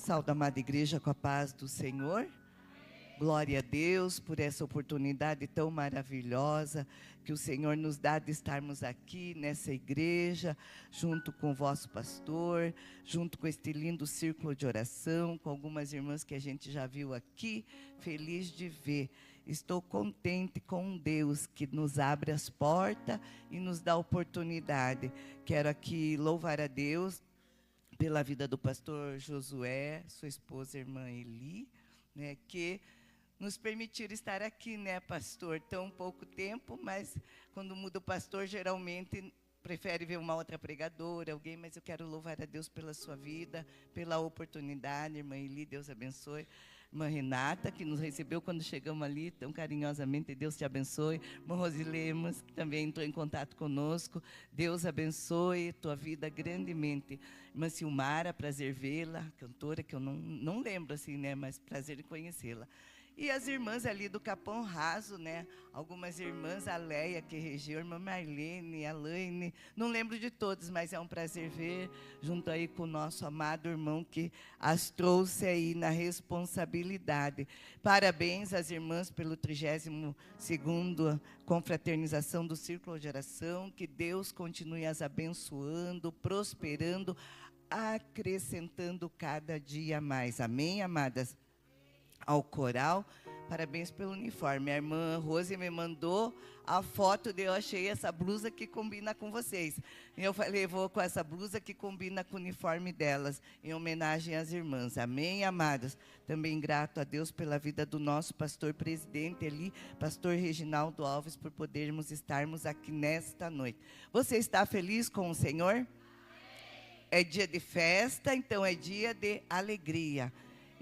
Saúde, amada igreja, com a paz do Senhor. Glória a Deus por essa oportunidade tão maravilhosa que o Senhor nos dá de estarmos aqui nessa igreja, junto com o vosso pastor, junto com este lindo círculo de oração, com algumas irmãs que a gente já viu aqui, feliz de ver. Estou contente com um Deus que nos abre as portas e nos dá oportunidade. Quero aqui louvar a Deus pela vida do pastor Josué, sua esposa, irmã Eli, né, que nos permitiram estar aqui, né, pastor? Tão pouco tempo, mas quando muda o pastor, geralmente prefere ver uma outra pregadora, alguém, mas eu quero louvar a Deus pela sua vida, pela oportunidade, irmã Eli, Deus abençoe. Irmã Renata, que nos recebeu quando chegamos ali, tão carinhosamente, Deus te abençoe. Irmã Rosilemos, que também entrou em contato conosco, Deus abençoe tua vida grandemente. Irmã Silmara, prazer vê-la, cantora, que eu não lembro assim, né, mas prazer em conhecê-la. E as irmãs ali do Capão Raso, né? Algumas irmãs, a Leia, que regeu, a irmã Marlene, a Laine, não lembro de todos, mas é um prazer ver, junto aí com o nosso amado irmão, que as trouxe aí na responsabilidade. Parabéns às irmãs pelo 32º confraternização do Círculo de Oração, que Deus continue as abençoando, prosperando, acrescentando cada dia mais. Amém, amadas? Ao coral, parabéns pelo uniforme. A irmã Rose me mandou a foto de eu achei essa blusa que combina com vocês. E eu falei, vou com essa blusa que combina com o uniforme delas, em homenagem às irmãs. Amém, amados? Também grato a Deus pela vida do nosso pastor presidente ali, pastor Reginaldo Alves, por podermos estarmos aqui nesta noite. Você está feliz com o Senhor? É dia de festa, então é dia de alegria.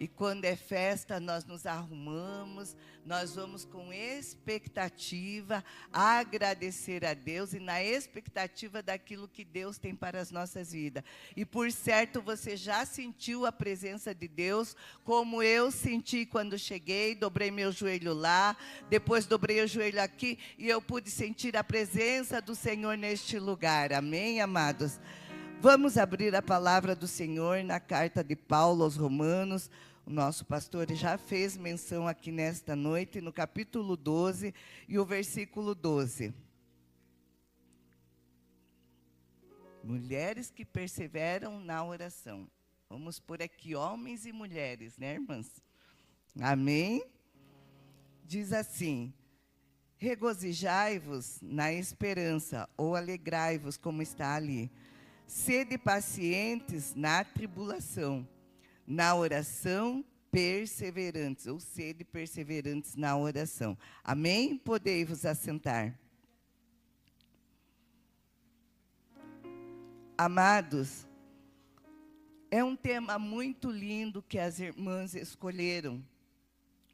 E quando é festa, nós nos arrumamos, nós vamos com expectativa, agradecer a Deus e na expectativa daquilo que Deus tem para as nossas vidas. E por certo, você já sentiu a presença de Deus, como eu senti quando cheguei, dobrei meu joelho lá, depois dobrei o joelho aqui, e eu pude sentir a presença do Senhor neste lugar. Amém, amados? Vamos abrir a palavra do Senhor na carta de Paulo aos Romanos. O nosso pastor já fez menção aqui nesta noite, no capítulo 12 e o versículo 12. Mulheres que perseveram na oração. Vamos por aqui, homens e mulheres, né, irmãs? Amém? Diz assim: regozijai-vos na esperança, ou alegrai-vos, como está ali. Sede pacientes na tribulação, na oração perseverantes, ou sede perseverantes na oração. Amém? Podei-vos assentar. Amados, é um tema muito lindo que as irmãs escolheram,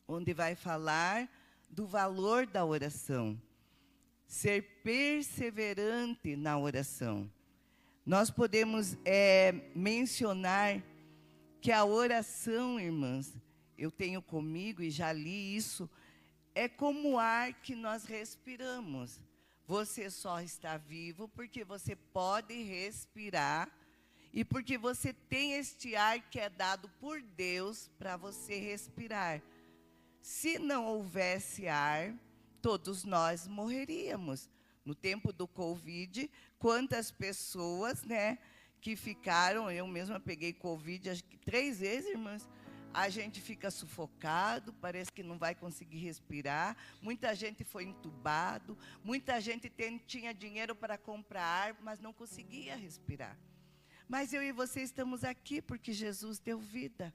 onde vai falar do valor da oração, ser perseverante na oração. Nós podemos mencionar que a oração, irmãs, eu tenho comigo e já li isso, é como o ar que nós respiramos. Você só está vivo porque você pode respirar e porque você tem este ar que é dado por Deus para você respirar. Se não houvesse ar, todos nós morreríamos. No tempo do Covid, quantas pessoas, né, que ficaram, eu mesma peguei Covid, acho que 3 vezes, irmãs, a gente fica sufocado, parece que não vai conseguir respirar, muita gente foi entubado, muita gente tinha dinheiro para comprar ar, mas não conseguia respirar. Mas eu e você estamos aqui porque Jesus deu vida.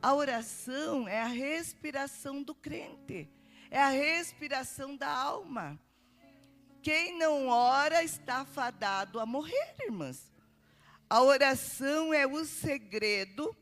A oração é a respiração do crente, é a respiração da alma. Quem não ora está fadado a morrer, irmãs. A oração é o segredo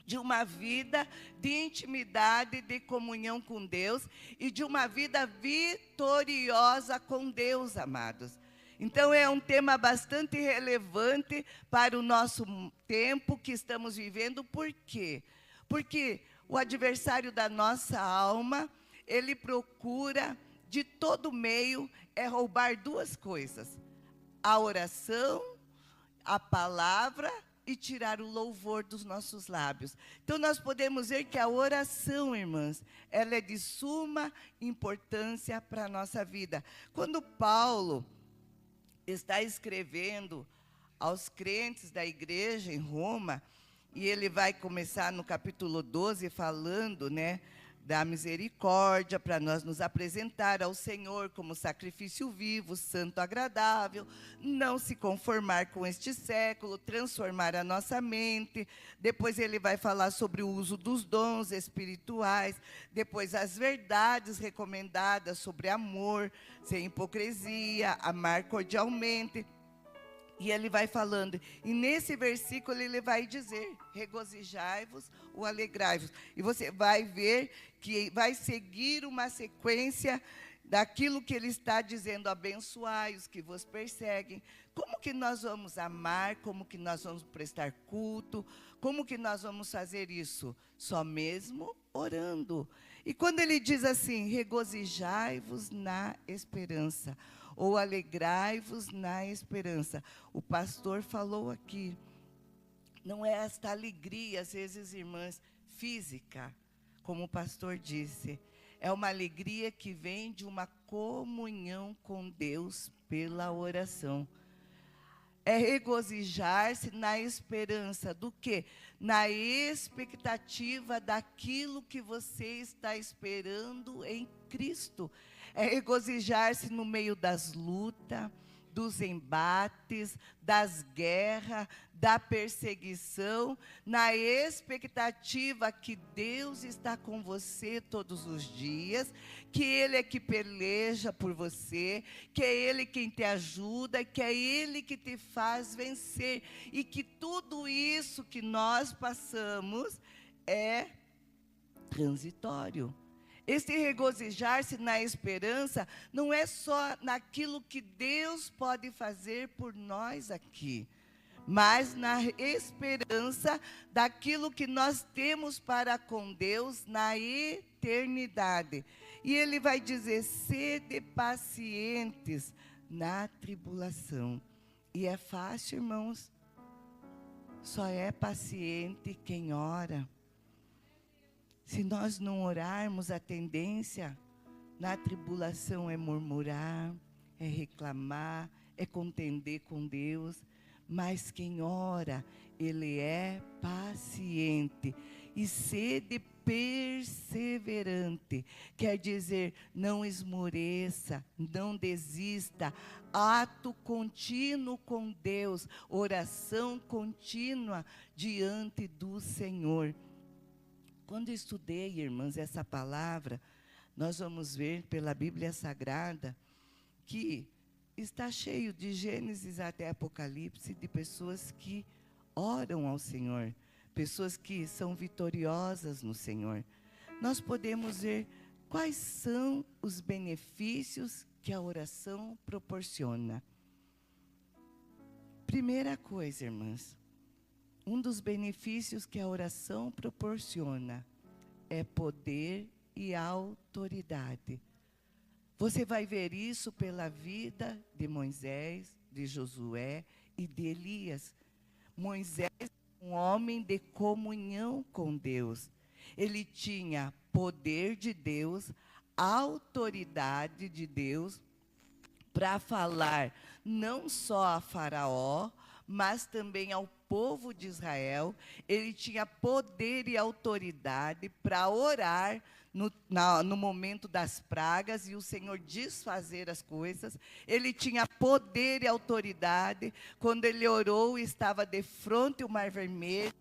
de uma vida de intimidade, de comunhão com Deus e de uma vida vitoriosa com Deus, amados. Então, é um tema bastante relevante para o nosso tempo que estamos vivendo. Por quê? Porque o adversário da nossa alma, ele procura de todo meio roubar 2 coisas: a oração, a palavra e tirar o louvor dos nossos lábios. Então, nós podemos ver que a oração, irmãs, ela é de suma importância para a nossa vida. Quando Paulo está escrevendo aos crentes da igreja em Roma, e ele vai começar no capítulo 12 falando, né, da misericórdia, para nós nos apresentar ao Senhor como sacrifício vivo, santo, agradável, não se conformar com este século, transformar a nossa mente. Depois ele vai falar sobre o uso dos dons espirituais, depois as verdades recomendadas sobre amor, sem hipocrisia, amar cordialmente. E ele vai falando, e nesse versículo ele vai dizer, regozijai-vos ou alegrai-vos. E você vai ver que vai seguir uma sequência daquilo que ele está dizendo, abençoai os que vos perseguem. Como que nós vamos amar, como que nós vamos prestar culto, como que nós vamos fazer isso? Só mesmo orando. E quando ele diz assim, regozijai-vos na esperança, ou alegrai-vos na esperança. O pastor falou aqui, não é esta alegria, às vezes, irmãs, física, como o pastor disse, é uma alegria que vem de uma comunhão com Deus pela oração. É regozijar-se na esperança do quê? Na expectativa daquilo que você está esperando em Cristo. É regozijar-se no meio das lutas, dos embates, das guerras, da perseguição, na expectativa que Deus está com você todos os dias, que Ele é que peleja por você, que é Ele quem te ajuda, que é Ele que te faz vencer, e que tudo isso que nós passamos é transitório. Esse regozijar-se na esperança não é só naquilo que Deus pode fazer por nós aqui, mas na esperança daquilo que nós temos para com Deus na eternidade. E ele vai dizer, sede pacientes na tribulação. E é fácil, irmãos? Só é paciente quem ora. Se nós não orarmos, a tendência na tribulação é murmurar, é reclamar, é contender com Deus. Mas quem ora, ele é paciente. E sede perseverante, quer dizer, não esmoreça, não desista. Ato contínuo com Deus, oração contínua diante do Senhor. Quando eu estudei, irmãs, essa palavra, nós vamos ver pela Bíblia Sagrada que está cheio de Gênesis até Apocalipse de pessoas que oram ao Senhor, pessoas que são vitoriosas no Senhor. Nós podemos ver quais são os benefícios que a oração proporciona. Primeira coisa, irmãs, um dos benefícios que a oração proporciona é poder e autoridade. Você vai ver isso pela vida de Moisés, de Josué e de Elias. Moisés, um homem de comunhão com Deus. Ele tinha poder de Deus, autoridade de Deus, para falar não só a Faraó, mas também ao povo de Israel. Ele tinha poder e autoridade para orar no momento das pragas e o Senhor desfazer as coisas. Ele tinha poder e autoridade. Quando ele orou e estava de frente ao Mar Vermelho,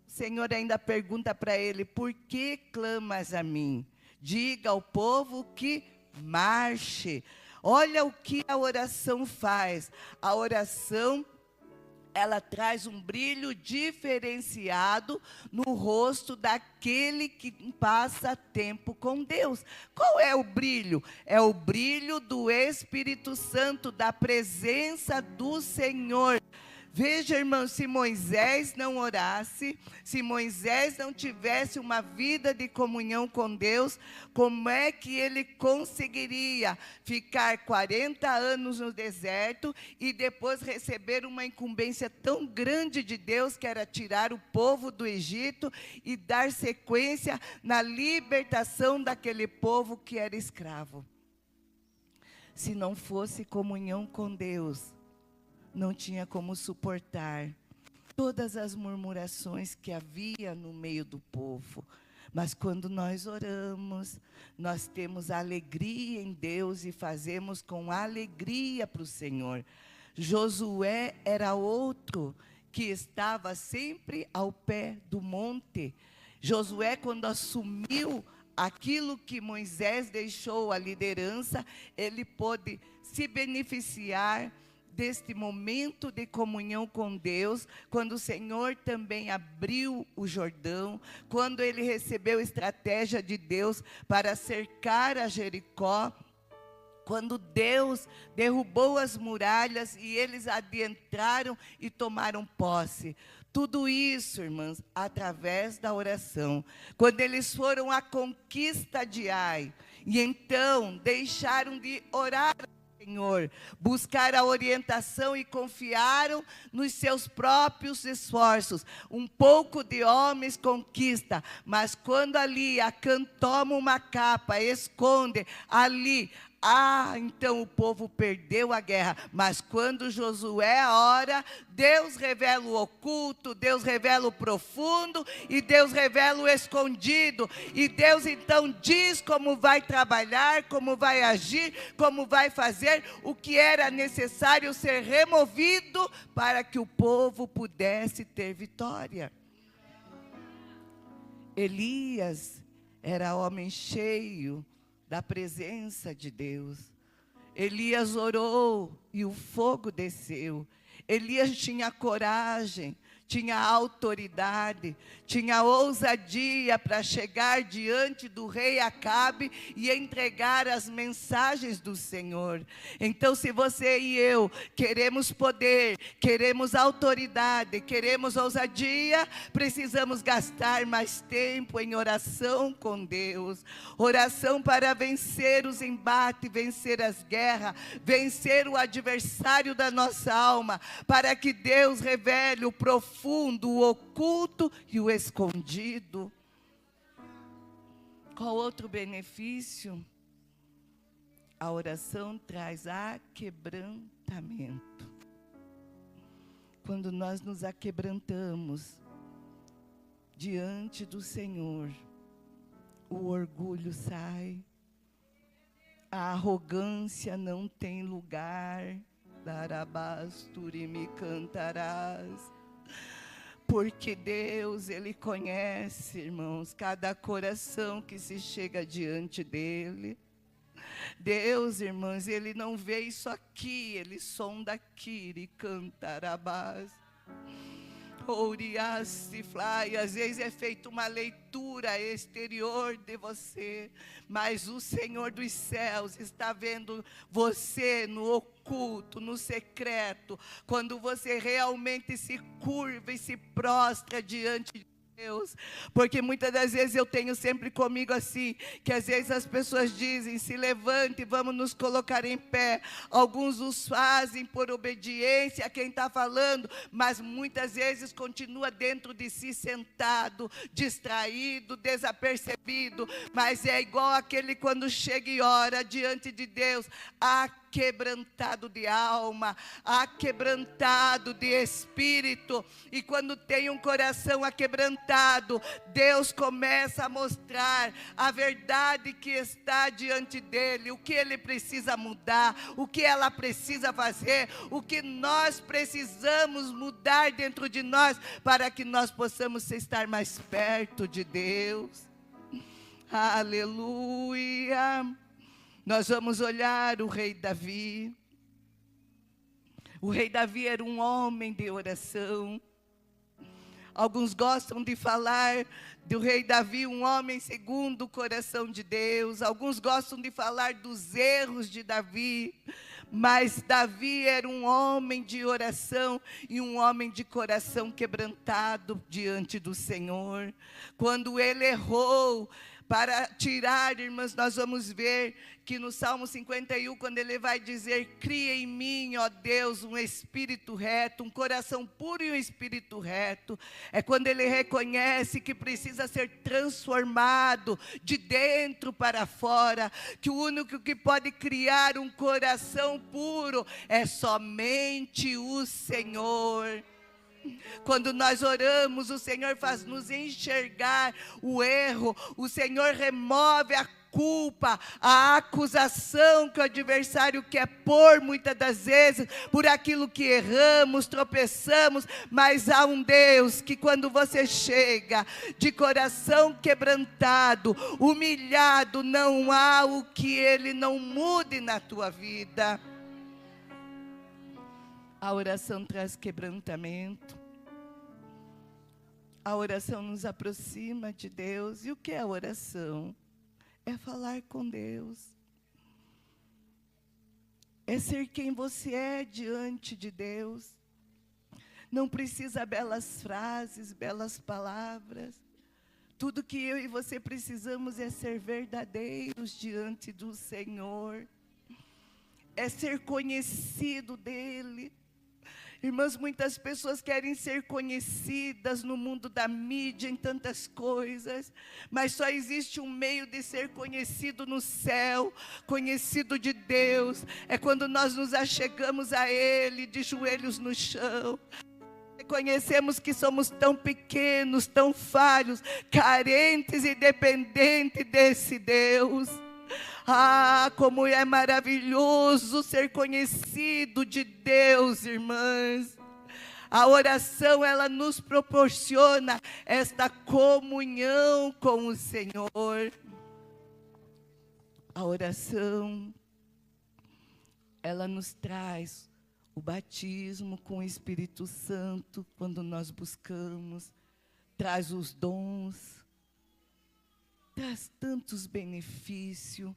o Senhor ainda pergunta para ele, por que clamas a mim? Diga ao povo que marche. Olha o que a oração faz. A oração, ela traz um brilho diferenciado no rosto daquele que passa tempo com Deus. Qual é o brilho? É o brilho do Espírito Santo, da presença do Senhor. Veja, irmãos, se Moisés não orasse, se Moisés não tivesse uma vida de comunhão com Deus, como é que ele conseguiria ficar 40 anos no deserto e depois receber uma incumbência tão grande de Deus, que era tirar o povo do Egito e dar sequência na libertação daquele povo que era escravo? Se não fosse comunhão com Deus, não tinha como suportar todas as murmurações que havia no meio do povo. Mas quando nós oramos, nós temos alegria em Deus e fazemos com alegria para o Senhor. Josué era outro que estava sempre ao pé do monte. Josué, quando assumiu aquilo que Moisés deixou, a liderança, ele pôde se beneficiar deste momento de comunhão com Deus, quando o Senhor também abriu o Jordão, quando ele recebeu estratégia de Deus para cercar a Jericó, quando Deus derrubou as muralhas e eles adentraram e tomaram posse. Tudo isso, irmãs, através da oração. Quando eles foram à conquista de Ai, e então deixaram de orar, Senhor, buscaram a orientação e confiaram nos seus próprios esforços. Um pouco de homens conquista, mas quando ali Acã toma uma capa, esconde ali, então o povo perdeu a guerra. Mas quando Josué ora, Deus revela o oculto, Deus revela o profundo e Deus revela o escondido. E Deus então diz como vai trabalhar, como vai agir, como vai fazer o que era necessário ser removido para que o povo pudesse ter vitória. Elias era homem cheio da presença de Deus. Elias orou e o fogo desceu. Elias tinha coragem, tinha autoridade, tinha ousadia para chegar diante do rei Acabe e entregar as mensagens do Senhor. Então, se você e eu queremos poder, queremos autoridade, queremos ousadia, precisamos gastar mais tempo em oração com Deus. Oração para vencer os embates, vencer as guerras, vencer o adversário da nossa alma, para que Deus revele o profundo, o oculto e o escondido. Qual outro benefício? A oração traz aquebrantamento. Quando nós nos aquebrantamos diante do Senhor, o orgulho sai, a arrogância não tem lugar. Darabás, turimi cantarás. Porque Deus, Ele conhece, irmãos, cada coração que se chega diante dEle. Deus, irmãos, Ele não vê isso aqui, Ele sonda aqui, e cantarabás. E às vezes é feita uma leitura exterior de você, mas o Senhor dos céus está vendo você no oculto, no secreto, quando você realmente se curva e se prostra diante de Deus. Porque muitas das vezes eu tenho sempre comigo assim, que às vezes as pessoas dizem, se levante, vamos nos colocar em pé. Alguns os fazem por obediência a quem está falando, mas muitas vezes continua dentro de si sentado, distraído, desapercebido. Mas é igual aquele quando chega e ora diante de Deus, aquebrantado de alma, aquebrantado de espírito. E quando tem um coração aquebrantado, Deus começa a mostrar a verdade que está diante dele, o que ele precisa mudar, o que ela precisa fazer, o que nós precisamos mudar dentro de nós, para que nós possamos estar mais perto de Deus. Aleluia. Nós vamos olhar o rei Davi. O rei Davi era um homem de oração. Alguns gostam de falar do rei Davi, um homem segundo o coração de Deus. Alguns gostam de falar dos erros de Davi. Mas Davi era um homem de oração e um homem de coração quebrantado diante do Senhor. Quando ele errou, para tirar, irmãs, nós vamos ver que no Salmo 51, quando ele vai dizer: cria em mim, ó Deus, um espírito reto, um coração puro e um espírito reto. É quando ele reconhece que precisa ser transformado de dentro para fora, que o único que pode criar um coração puro é somente o Senhor. Quando nós oramos, o Senhor faz nos enxergar o erro, o Senhor remove a culpa, a acusação que o adversário quer pôr muitas das vezes, por aquilo que erramos, tropeçamos, mas há um Deus que quando você chega de coração quebrantado, humilhado, não há o que Ele não mude na tua vida. A oração traz quebrantamento. A oração nos aproxima de Deus. E o que é a oração? É falar com Deus. É ser quem você é diante de Deus. Não precisa belas frases, belas palavras. Tudo que eu e você precisamos é ser verdadeiros diante do Senhor. É ser conhecido dEle. Irmãs, muitas pessoas querem ser conhecidas no mundo da mídia, em tantas coisas, mas só existe um meio de ser conhecido no céu, conhecido de Deus, é quando nós nos achegamos a Ele, de joelhos no chão. Reconhecemos que somos tão pequenos, tão falhos, carentes e dependentes desse Deus. Ah, como é maravilhoso ser conhecido de Deus, irmãs. A oração, ela nos proporciona esta comunhão com o Senhor. A oração, ela nos traz o batismo com o Espírito Santo, quando nós buscamos, traz os dons, traz tantos benefícios,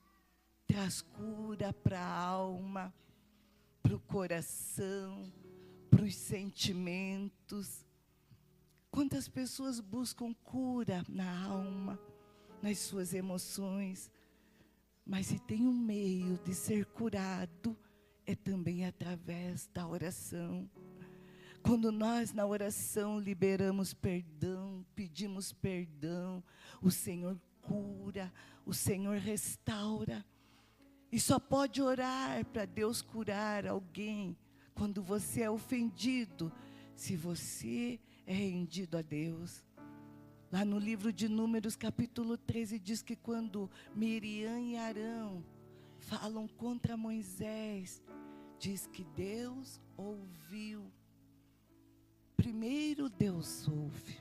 traz cura para a alma, para o coração, para os sentimentos. Quantas pessoas buscam cura na alma, nas suas emoções, mas se tem um meio de ser curado, é também através da oração. Quando nós na oração liberamos perdão, pedimos perdão, o Senhor cura, o Senhor restaura. E só pode orar para Deus curar alguém quando você é ofendido, se você é rendido a Deus. Lá no livro de Números, capítulo 13, diz que quando Miriam e Arão falam contra Moisés, diz que Deus ouviu. Primeiro Deus ouve,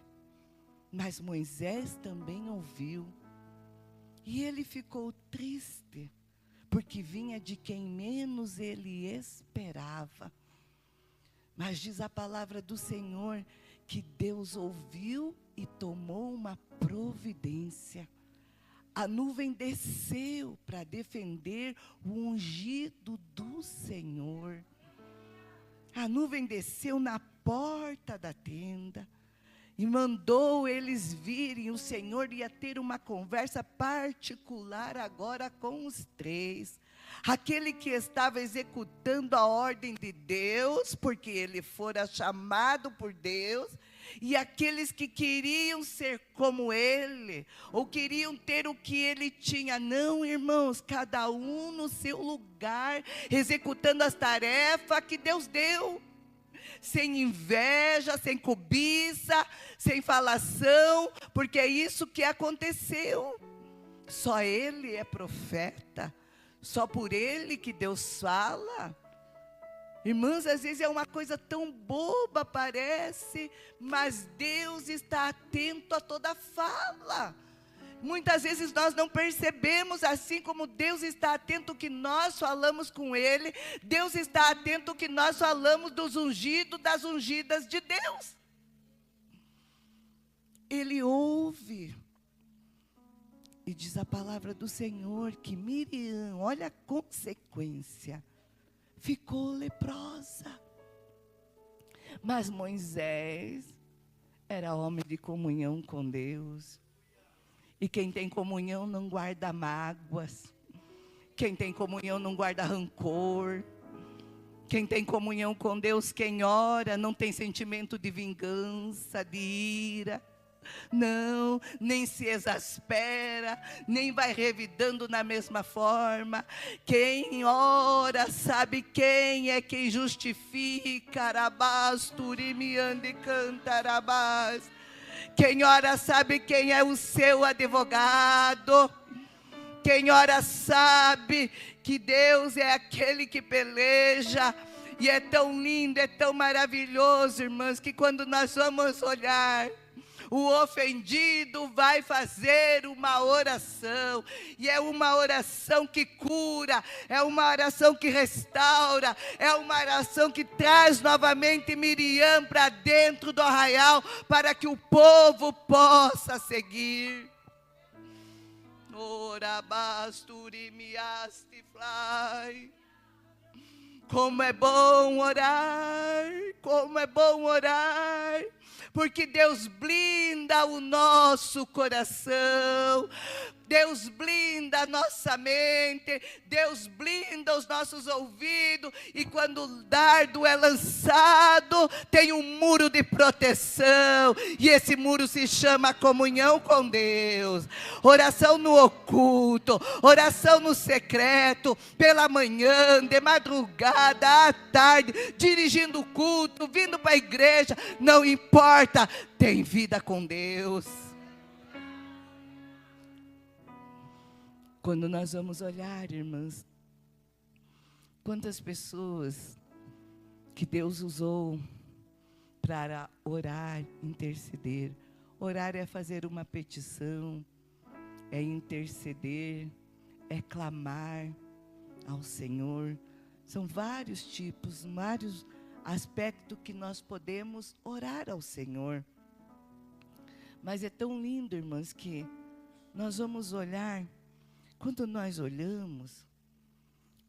mas Moisés também ouviu. E ele ficou triste, porque vinha de quem menos ele esperava. Mas diz a palavra do Senhor que Deus ouviu e tomou uma providência. A nuvem desceu para defender o ungido do Senhor. A nuvem desceu na porta da tenda e mandou eles virem. O Senhor ia ter uma conversa particular agora com os três. Aquele que estava executando a ordem de Deus, porque ele fora chamado por Deus, e aqueles que queriam ser como ele, ou queriam ter o que ele tinha. Não, irmãos, cada um no seu lugar, executando as tarefas que Deus deu. Sem inveja, sem cobiça, sem falação, porque é isso que aconteceu. Só ele é profeta, só por ele que Deus fala. Irmãs, às vezes é uma coisa tão boba, parece, mas Deus está atento a toda fala. Muitas vezes nós não percebemos, assim como Deus está atento que nós falamos com Ele, Deus está atento que nós falamos dos ungidos, das ungidas de Deus. Ele ouve. E diz a palavra do Senhor que Miriam, olha a consequência, ficou leprosa. Mas Moisés era homem de comunhão com Deus. E quem tem comunhão não guarda mágoas. Quem tem comunhão não guarda rancor. Quem tem comunhão com Deus, quem ora, não tem sentimento de vingança, de ira. Não, nem se exaspera, nem vai revidando na mesma forma. Quem ora sabe quem é quem justifica. Arabás, turimiande, cantarabás. Quem ora sabe quem é o seu advogado. Quem ora sabe que Deus é aquele que peleja. E é tão lindo, é tão maravilhoso, irmãs, que quando nós vamos olhar, o ofendido vai fazer uma oração, e é uma oração que cura, é uma oração que restaura, é uma oração que traz novamente Miriam para dentro do arraial, para que o povo possa seguir. Como é bom orar, como é bom orar, porque Deus blinda o nosso coração, Deus blinda a nossa mente, Deus blinda os nossos ouvidos, e quando o dardo é lançado, tem um muro de proteção, e esse muro se chama comunhão com Deus, oração no oculto, oração no secreto, pela manhã, de madrugada, à tarde, dirigindo o culto, vindo para a igreja, não importa, tem vida com Deus. Quando nós vamos olhar, irmãs, quantas pessoas que Deus usou para orar, interceder. Orar é fazer uma petição, é interceder, é clamar ao Senhor. São vários tipos, vários aspectos que nós podemos orar ao Senhor. Mas é tão lindo, irmãs, que nós vamos olhar. Quando nós olhamos,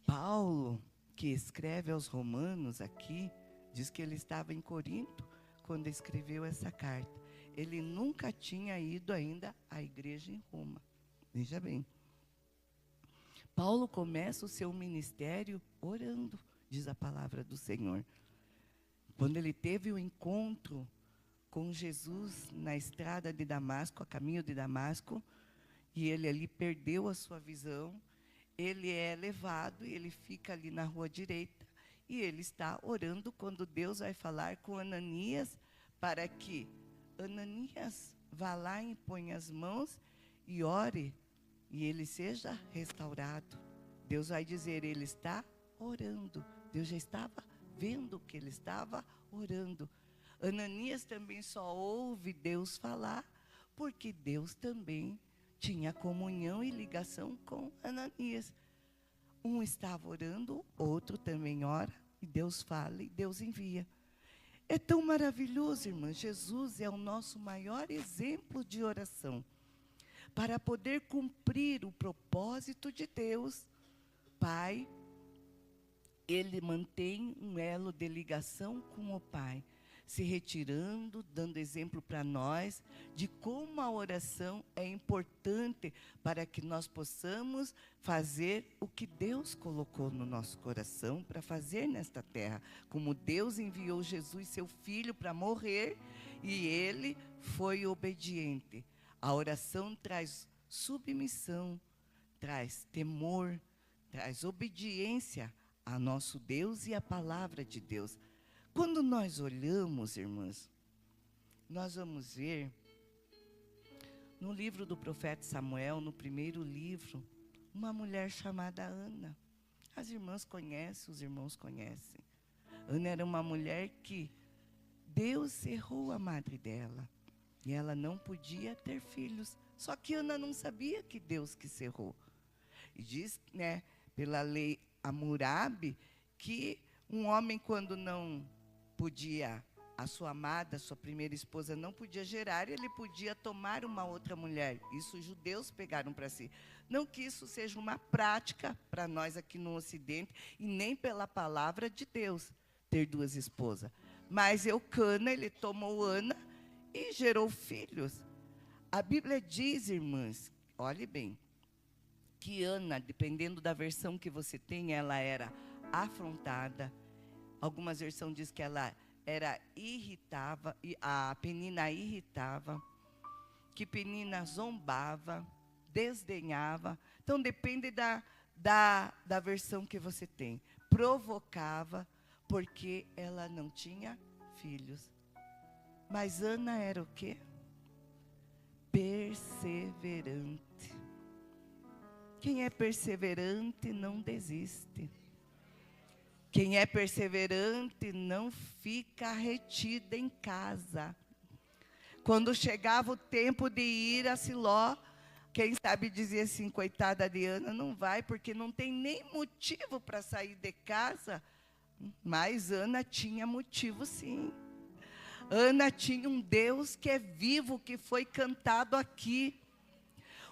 Paulo, que escreve aos Romanos aqui, diz que ele estava em Corinto quando escreveu essa carta. Ele nunca tinha ido ainda à igreja em Roma. Veja bem. Paulo começa o seu ministério orando, diz a palavra do Senhor. Quando ele teve o encontro com Jesus na estrada de Damasco, a caminho de Damasco, e ele ali perdeu a sua visão, ele é levado e ele fica ali na rua direita, e ele está orando quando Deus vai falar com Ananias, para que Ananias vá lá e ponha as mãos e ore, e ele seja restaurado. Deus vai dizer, ele está orando. Deus já estava vendo que ele estava orando. Ananias também só ouve Deus falar, porque Deus também tinha comunhão e ligação com Ananias. Um estava orando, outro também ora, e Deus fala e Deus envia. É tão maravilhoso, irmãs. Jesus é o nosso maior exemplo de oração. Para poder cumprir o propósito de Deus, Pai, ele mantém um elo de ligação com o Pai, se retirando, dando exemplo para nós de como a oração é importante para que nós possamos fazer o que Deus colocou no nosso coração para fazer nesta terra. Como Deus enviou Jesus, seu Filho, para morrer, e ele foi obediente. A oração traz submissão, traz temor, traz obediência a nosso Deus e a palavra de Deus. Quando nós olhamos, irmãs, nós vamos ver no livro do profeta Samuel, no primeiro livro, uma mulher chamada Ana. As irmãs conhecem, os irmãos conhecem. Ana era uma mulher que Deus cerrou a madre dela, e ela não podia ter filhos. Só que Ana não sabia que Deus que cerrou. E diz, né, pela lei Hammurabi, que um homem, quando não podia a sua amada, a sua primeira esposa não podia gerar, ele podia tomar uma outra mulher. Isso os judeus pegaram para si. Não que isso seja uma prática para nós aqui no Ocidente, e nem pela palavra de Deus, ter duas esposas. Mas Eucana, ele tomou Ana e gerou filhos. A Bíblia diz, irmãs, olhe bem, que Ana, dependendo da versão que você tem, ela era afrontada. Algumas versões dizem que ela irritava, a Penina irritava, que Penina zombava, desdenhava. Então, depende da versão que você tem. Provocava, porque ela não tinha filhos. Mas Ana era o quê? Perseverante. Quem é perseverante não desiste. Quem é perseverante não fica retido em casa. Quando chegava o tempo de ir a Siló, quem sabe dizia assim, coitada de Ana, não vai, porque não tem nem motivo para sair de casa. Mas Ana tinha motivo, sim. Ana tinha um Deus que é vivo, que foi cantado aqui.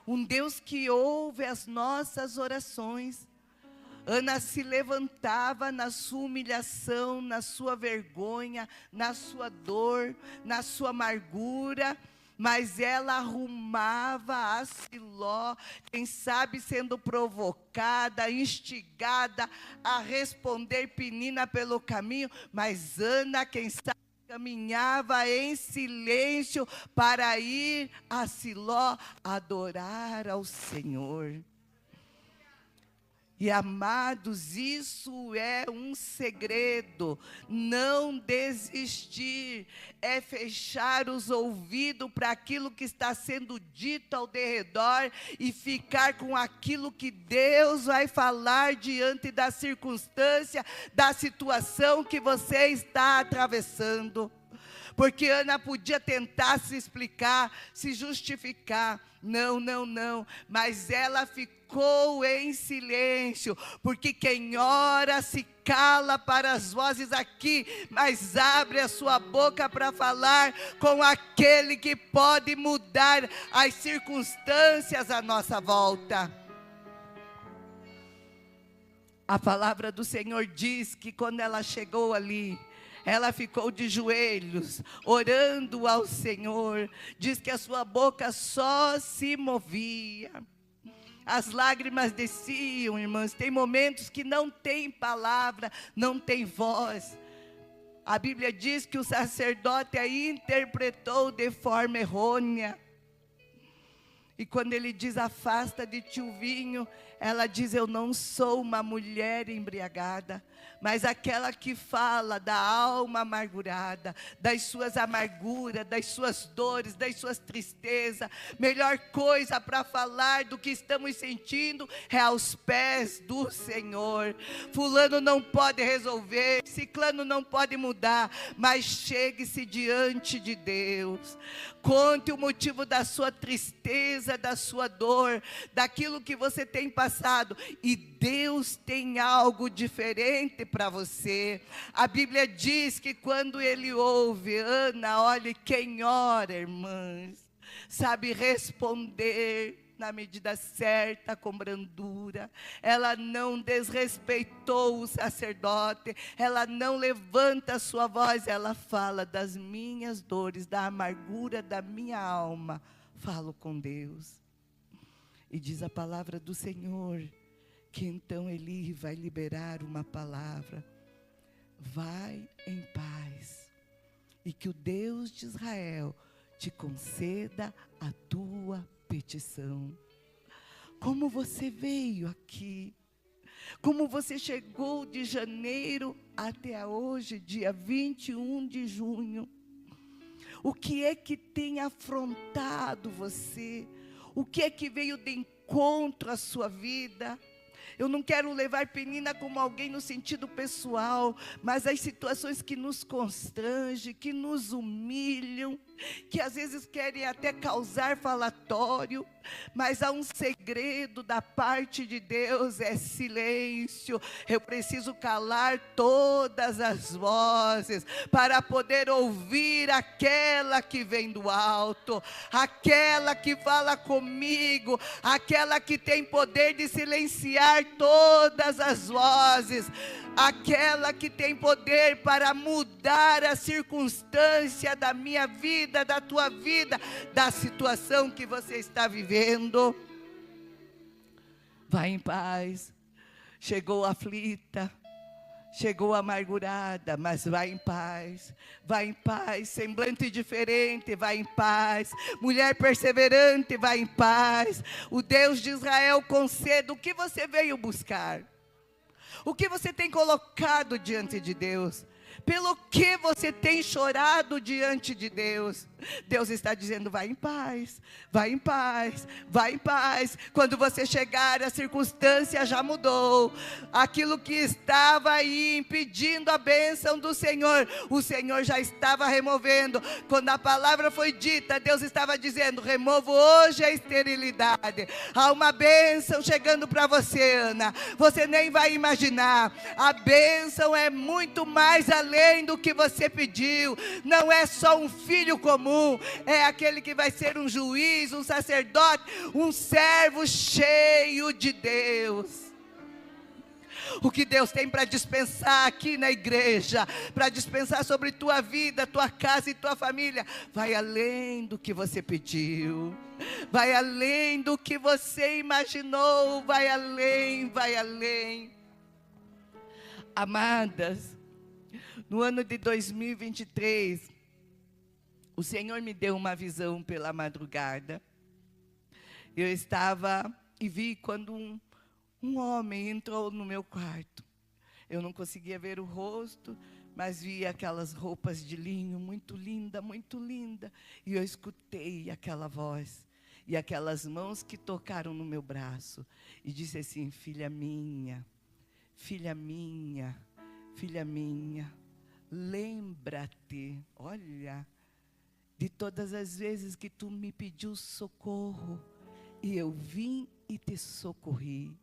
Um Deus que ouve as nossas orações. Ana se levantava na sua humilhação, na sua vergonha, na sua dor, na sua amargura, mas ela arrumava a Siló, quem sabe sendo provocada, instigada a responder Penina pelo caminho, mas Ana, quem sabe, caminhava em silêncio para ir a Siló adorar ao Senhor. E amados, isso é um segredo, não desistir, é fechar os ouvidos para aquilo que está sendo dito ao derredor e ficar com aquilo que Deus vai falar diante da circunstância, da situação que você está atravessando. Porque Ana podia tentar se explicar, se justificar. Não, não, não. Mas ela ficou em silêncio. Porque quem ora se cala para as vozes aqui, mas abre a sua boca para falar com aquele que pode mudar as circunstâncias à nossa volta. A palavra do Senhor diz que quando ela chegou ali, ela ficou de joelhos, orando ao Senhor. Diz que a sua boca só se movia. As lágrimas desciam, irmãs. Tem momentos que não tem palavra, não tem voz. A Bíblia diz que o sacerdote a interpretou de forma errônea. E quando ele diz, afasta de ti o vinho, ela diz, eu não sou uma mulher embriagada, mas aquela que fala da alma amargurada, das suas amarguras, das suas dores, das suas tristezas. Melhor coisa para falar do que estamos sentindo é aos pés do Senhor. Fulano não pode resolver, ciclano não pode mudar, mas chegue-se diante de Deus. Conte o motivo da sua tristeza, da sua dor, daquilo que você tem passado, e Deus tem algo diferente para você. A Bíblia diz que quando Ele ouve, Ana, olhe, quem ora, irmãs, sabe responder na medida certa, com brandura. Ela não desrespeitou o sacerdote, ela não levanta a sua voz, ela fala das minhas dores, da amargura da minha alma. Falo com Deus. E diz a palavra do Senhor, que então Eli vai liberar uma palavra. Vai em paz, e que o Deus de Israel te conceda a tua petição. Como você veio aqui, como você chegou de janeiro até hoje, dia 21 de junho, o que é que tem afrontado você? O que é que veio de encontro à sua vida? Eu não quero levar Penina como alguém no sentido pessoal, mas as situações que nos constrangem, que nos humilham, que às vezes querem até causar falatório, mas há um segredo da parte de Deus, é silêncio. Eu preciso calar todas as vozes, para poder ouvir aquela que vem do alto, aquela que fala comigo, aquela que tem poder de silenciar todas as vozes, aquela que tem poder para mudar a circunstância da minha vida, da tua vida, da situação que você está vivendo. Vai em paz. Chegou aflita, chegou amargurada, mas vai em paz. Vai em paz. Semblante diferente, vai em paz. Mulher perseverante, vai em paz. O Deus de Israel conceda o que você veio buscar. O que você tem colocado diante de Deus? Pelo que você tem chorado diante de Deus? Deus está dizendo, vai em paz, vai em paz, vai em paz. Quando você chegar, a circunstância já mudou. Aquilo que estava aí impedindo a bênção do Senhor, o Senhor já estava removendo. Quando a palavra foi dita, Deus estava dizendo, removo hoje a esterilidade. Há uma bênção chegando para você, Ana. Você nem vai imaginar. A bênção é muito mais além do que você pediu. Não é só um filho comum, é aquele que vai ser um juiz, um sacerdote, um servo cheio de Deus. O que Deus tem para dispensar aqui na igreja, para dispensar sobre tua vida, tua casa e tua família, vai além do que você pediu, vai além do que você imaginou, vai além, vai além. Amadas, no ano de 2023, o Senhor me deu uma visão pela madrugada. Eu estava e vi quando um homem entrou no meu quarto. Eu não conseguia ver o rosto, mas vi aquelas roupas de linho muito linda, muito linda. E eu escutei aquela voz e aquelas mãos que tocaram no meu braço e disse assim, filha minha, filha minha, filha minha, lembra-te, olha, de todas as vezes que tu me pediu socorro, e eu vim e te socorri.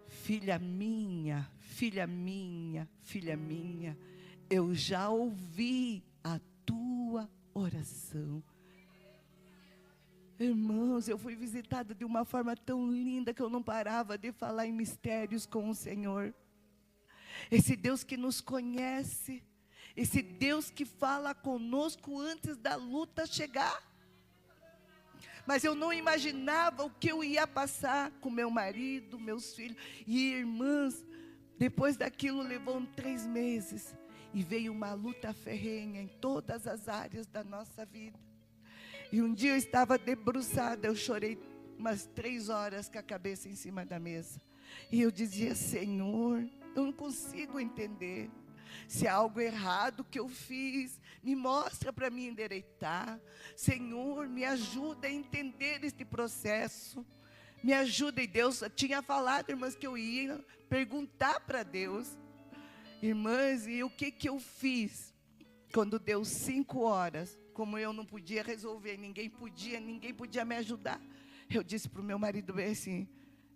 Filha minha, filha minha, filha minha, eu já ouvi a tua oração. Irmãos, eu fui visitada de uma forma tão linda que eu não parava de falar em mistérios com o Senhor. Esse Deus que nos conhece, esse Deus que fala conosco antes da luta chegar. Mas eu não imaginava o que eu ia passar com meu marido, meus filhos e irmãs. Depois daquilo levou 3 meses e veio uma luta ferrenha em todas as áreas da nossa vida. E um dia eu estava debruçada, eu chorei umas 3 horas com a cabeça em cima da mesa. E eu dizia, Senhor, eu não consigo entender. Se há algo errado que eu fiz, me mostra para me endireitar. Senhor, me ajuda a entender este processo. Me ajuda. E Deus tinha falado, irmãs, que eu ia perguntar para Deus. Irmãs, e o que eu fiz? Quando deu 5 horas, como eu não podia resolver, ninguém podia me ajudar. Eu disse para o meu marido bem assim,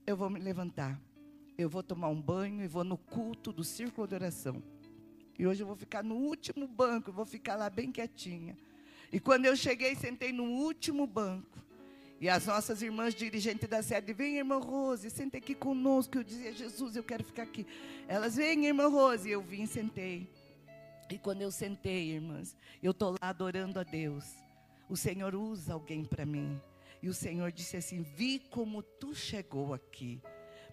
eu vou me levantar. Eu vou tomar um banho e vou no culto do círculo de oração. E hoje eu vou ficar no último banco, eu vou ficar lá bem quietinha. E quando eu cheguei, sentei no último banco. E as nossas irmãs dirigentes da sede, vem irmã Rose, senta aqui conosco. Eu dizia, Jesus, eu quero ficar aqui. Elas, vem irmã Rose. E eu vim e sentei. E quando eu sentei, irmãs, eu estou lá adorando a Deus. O Senhor usa alguém para mim. E o Senhor disse assim, vi como tu chegou aqui.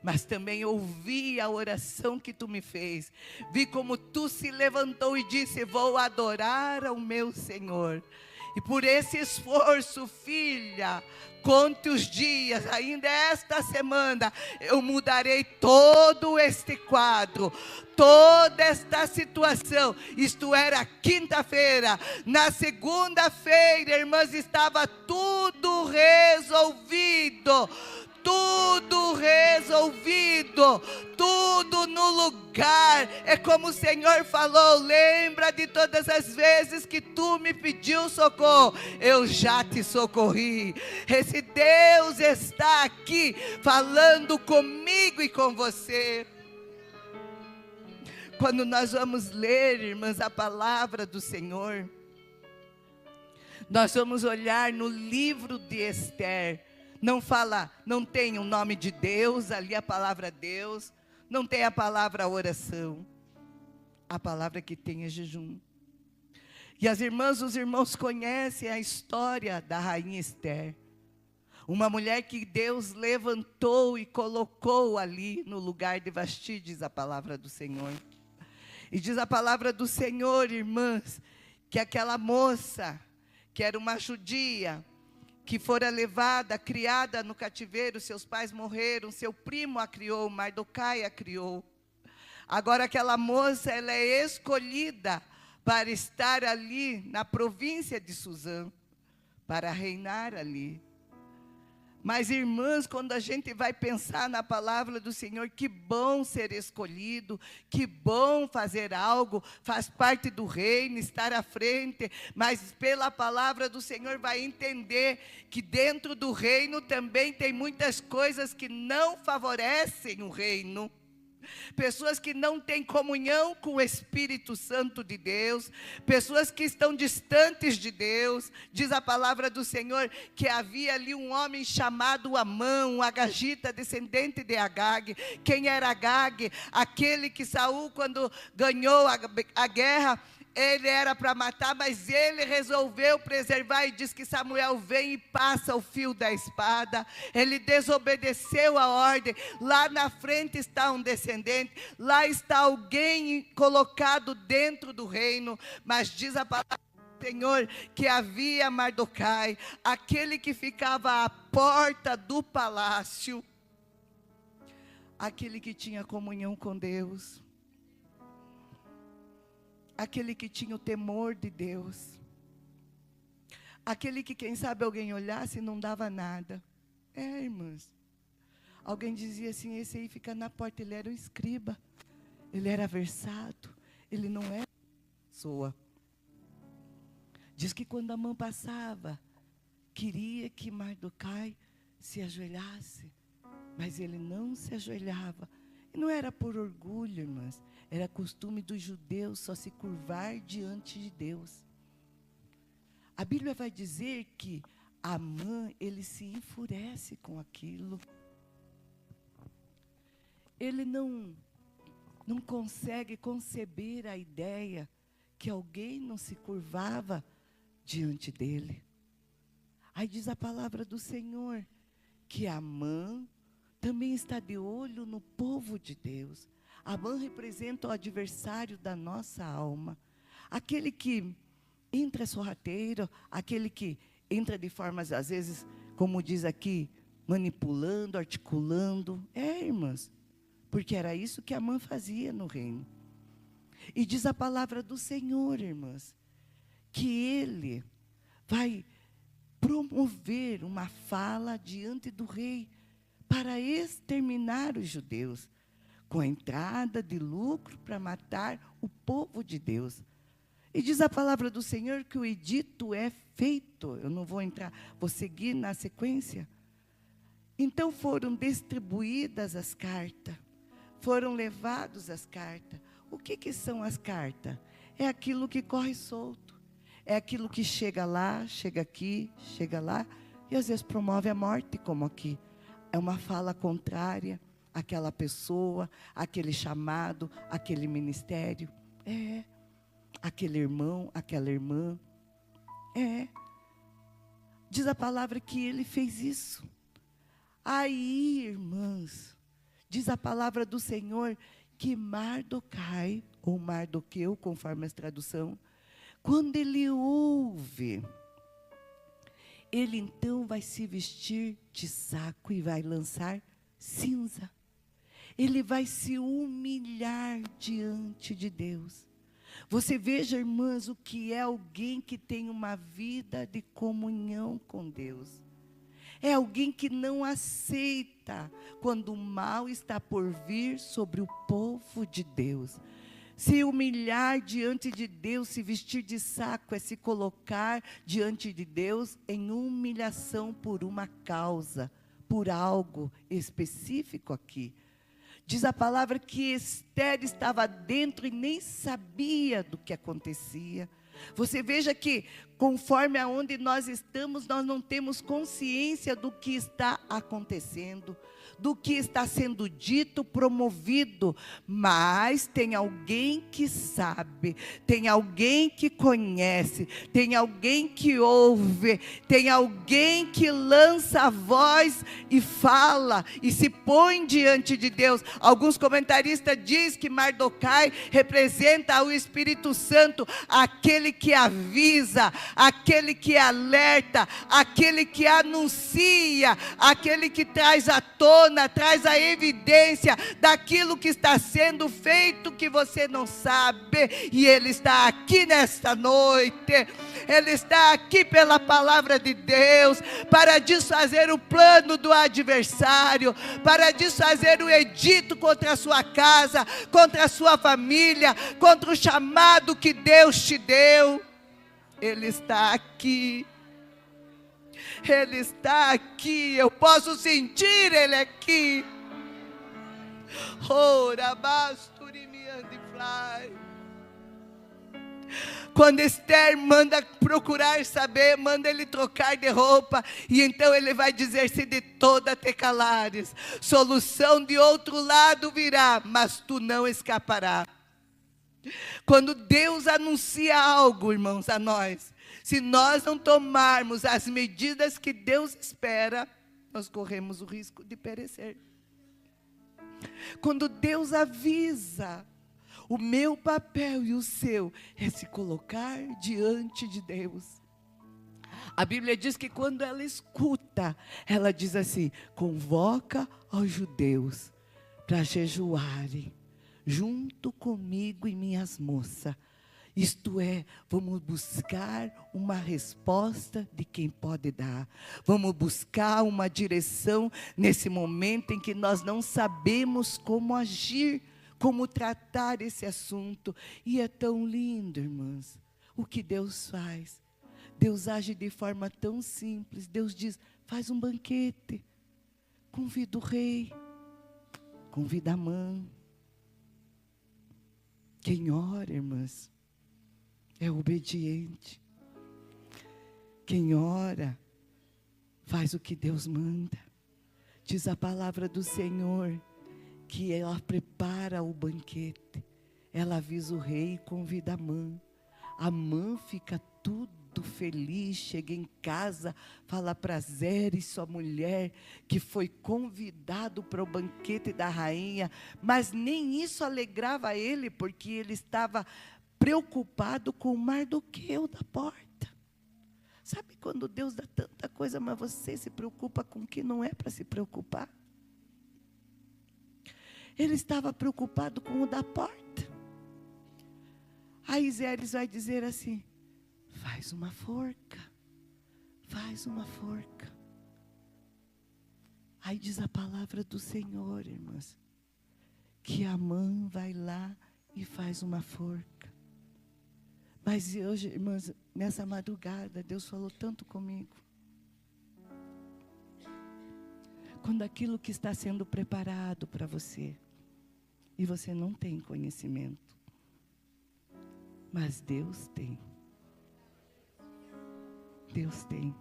Mas também ouvi a oração que tu me fez. Vi como tu se levantou e disse, vou adorar ao meu Senhor. E por esse esforço, filha, conte os dias, ainda esta semana, eu mudarei todo este quadro, toda esta situação. Isto era quinta-feira. Na segunda-feira, irmãs, estava tudo resolvido. tudo resolvido, tudo no lugar. É como o Senhor falou: lembra de todas as vezes que tu me pediu socorro, eu já te socorri. Esse Deus está aqui falando comigo e com você. Quando nós vamos ler, irmãs, a palavra do Senhor, nós vamos olhar no livro de Esther. Não fala, não tem o nome de Deus, ali a palavra Deus, não tem a palavra oração. A palavra que tem é jejum. E as irmãs, os irmãos conhecem a história da rainha Esther. Uma mulher que Deus levantou e colocou ali no lugar de Vasti, diz a palavra do Senhor. E diz a palavra do Senhor, irmãs, que aquela moça, que era uma judia, que fora levada, criada no cativeiro, seus pais morreram, seu primo a criou, Mardokai a criou. Agora aquela moça, ela é escolhida para estar ali na província de Suzã, para reinar ali. Mas, irmãs, quando a gente vai pensar na palavra do Senhor, que bom ser escolhido, que bom fazer algo, faz parte do reino, estar à frente, mas pela palavra do Senhor vai entender que dentro do reino também tem muitas coisas que não favorecem o reino. Pessoas que não têm comunhão com o Espírito Santo de Deus, pessoas que estão distantes de Deus. Diz a palavra do Senhor que havia ali um homem chamado Amã, um agagita, descendente de Agag. Quem era Agag? Aquele que Saul, quando ganhou a guerra, ele era para matar, mas ele resolveu preservar, e diz que Samuel vem e passa o fio da espada. Ele desobedeceu a ordem. Lá na frente está um descendente, lá está alguém colocado dentro do reino, mas diz a palavra do Senhor que havia Mardokai, aquele que ficava à porta do palácio, aquele que tinha comunhão com Deus, aquele que tinha o temor de Deus, aquele que, quem sabe, alguém olhasse e não dava nada. Irmãs, alguém dizia assim: esse aí fica na porta. Ele era um escriba, ele era versado, ele não era pessoa. Diz que quando Amã passava, queria que Mardokai se ajoelhasse, mas ele não se ajoelhava. E não era por orgulho, irmãs. Era costume dos judeus só se curvar diante de Deus. A Bíblia vai dizer que Amã, ele se enfurece com aquilo. Ele não consegue conceber a ideia que alguém não se curvava diante dele. Aí diz a palavra do Senhor que Amã também está de olho no povo de Deus. Amã representa o adversário da nossa alma, aquele que entra sorrateiro, aquele que entra de formas, às vezes, como diz aqui, manipulando, articulando. Irmãs, porque era isso que Amã fazia no reino. E diz a palavra do Senhor, irmãs, que ele vai promover uma fala diante do rei para exterminar os judeus, com a entrada de lucro para matar o povo de Deus. E diz a palavra do Senhor que o edito é feito. Eu não vou entrar, vou seguir na sequência. Então foram distribuídas as cartas, foram levados as cartas. O que são as cartas? É aquilo que corre solto, é aquilo que chega lá, chega aqui, chega lá, e às vezes promove a morte, como aqui. É uma fala contrária àquela pessoa, aquele chamado, aquele ministério. Aquele irmão, aquela irmã. Diz a palavra que ele fez isso. Aí, irmãs, diz a palavra do Senhor que Mardokai, ou Mardoqueu, conforme a tradução, quando ele ouve, ele então vai se vestir de saco e vai lançar cinza. Ele vai se humilhar diante de Deus. Você veja, irmãs, o que é alguém que tem uma vida de comunhão com Deus. É alguém que não aceita quando o mal está por vir sobre o povo de Deus. Se humilhar diante de Deus, se vestir de saco, é se colocar diante de Deus em humilhação por uma causa, por algo específico aqui. Diz a palavra que Esther estava dentro e nem sabia do que acontecia. Você veja que, conforme aonde nós estamos, nós não temos consciência do que está acontecendo, do que está sendo dito, promovido, mas tem alguém que sabe, tem alguém que conhece, tem alguém que ouve, tem alguém que lança a voz e fala, e se põe diante de Deus. Alguns comentaristas dizem que Mardoquai representa o Espírito Santo, aquele que avisa, aquele que alerta, aquele que anuncia, aquele que traz à tona, traz a evidência daquilo que está sendo feito que você não sabe, e Ele está aqui nesta noite, Ele está aqui pela palavra de Deus, para desfazer o plano do adversário, para desfazer o edito contra a sua casa, contra a sua família, contra o chamado que Deus te deu. Ele está aqui. Ele está aqui, eu posso sentir Ele aqui. Quando Esther manda procurar saber, manda ele trocar de roupa, e então ele vai dizer: se de toda te calares, solução de outro lado virá, mas tu não escaparás. Quando Deus anuncia algo, irmãos, a nós, se nós não tomarmos as medidas que Deus espera, nós corremos o risco de perecer. Quando Deus avisa, o meu papel e o seu é se colocar diante de Deus. A Bíblia diz que quando ela escuta, ela diz assim: convoca aos judeus para jejuarem junto comigo e minhas moças. Isto é, vamos buscar uma resposta de quem pode dar. Vamos buscar uma direção nesse momento em que nós não sabemos como agir, como tratar esse assunto. E é tão lindo, irmãs, o que Deus faz. Deus age de forma tão simples. Deus diz: faz um banquete, convida o rei, convida a mãe. Quem ora, irmãs, é obediente. Quem ora, faz o que Deus manda. Diz a palavra do Senhor, que ela prepara o banquete. Ela avisa o rei e convida a mãe. A mãe fica tudo feliz, chega em casa, fala para Zeres, sua mulher, que foi convidado para o banquete da rainha. Mas nem isso alegrava ele, porque ele estava preocupado com o Mardoqueu da porta. Sabe quando Deus dá tanta coisa, mas você se preocupa com o que não é para se preocupar? Ele estava preocupado com o da porta. Aí Zeres vai dizer assim: faz uma forca, faz uma forca. Aí diz a palavra do Senhor, irmãs, que Amã vai lá e faz uma forca. Mas hoje, irmãs, nessa madrugada, Deus falou tanto comigo. Quando aquilo que está sendo preparado para você, e você não tem conhecimento, mas Deus tem. Deus tem.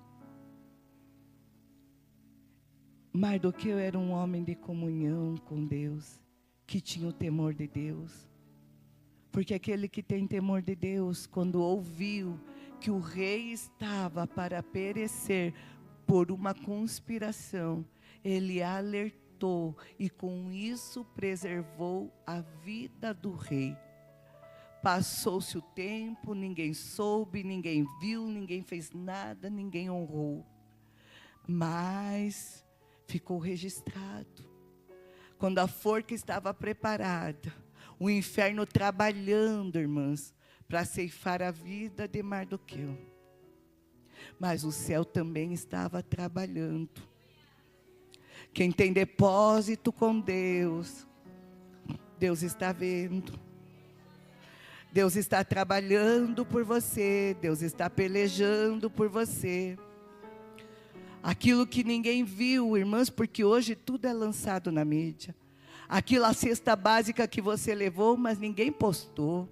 Mardoqueu era um homem de comunhão com Deus, que tinha o temor de Deus. Porque aquele que tem temor de Deus, quando ouviu que o rei estava para perecer por uma conspiração, ele alertou e com isso preservou a vida do rei. Passou-se o tempo, ninguém soube, ninguém viu, ninguém fez nada, ninguém honrou. Mas ficou registrado. Quando a forca estava preparada, o inferno trabalhando, irmãs, para ceifar a vida de Mardoqueu. mas o céu também estava trabalhando. Quem tem depósito com Deus, Deus está vendo. Deus está trabalhando por você, Deus está pelejando por você. Aquilo que ninguém viu, irmãs, porque hoje tudo é lançado na mídia. Aquela cesta básica que você levou, mas ninguém postou.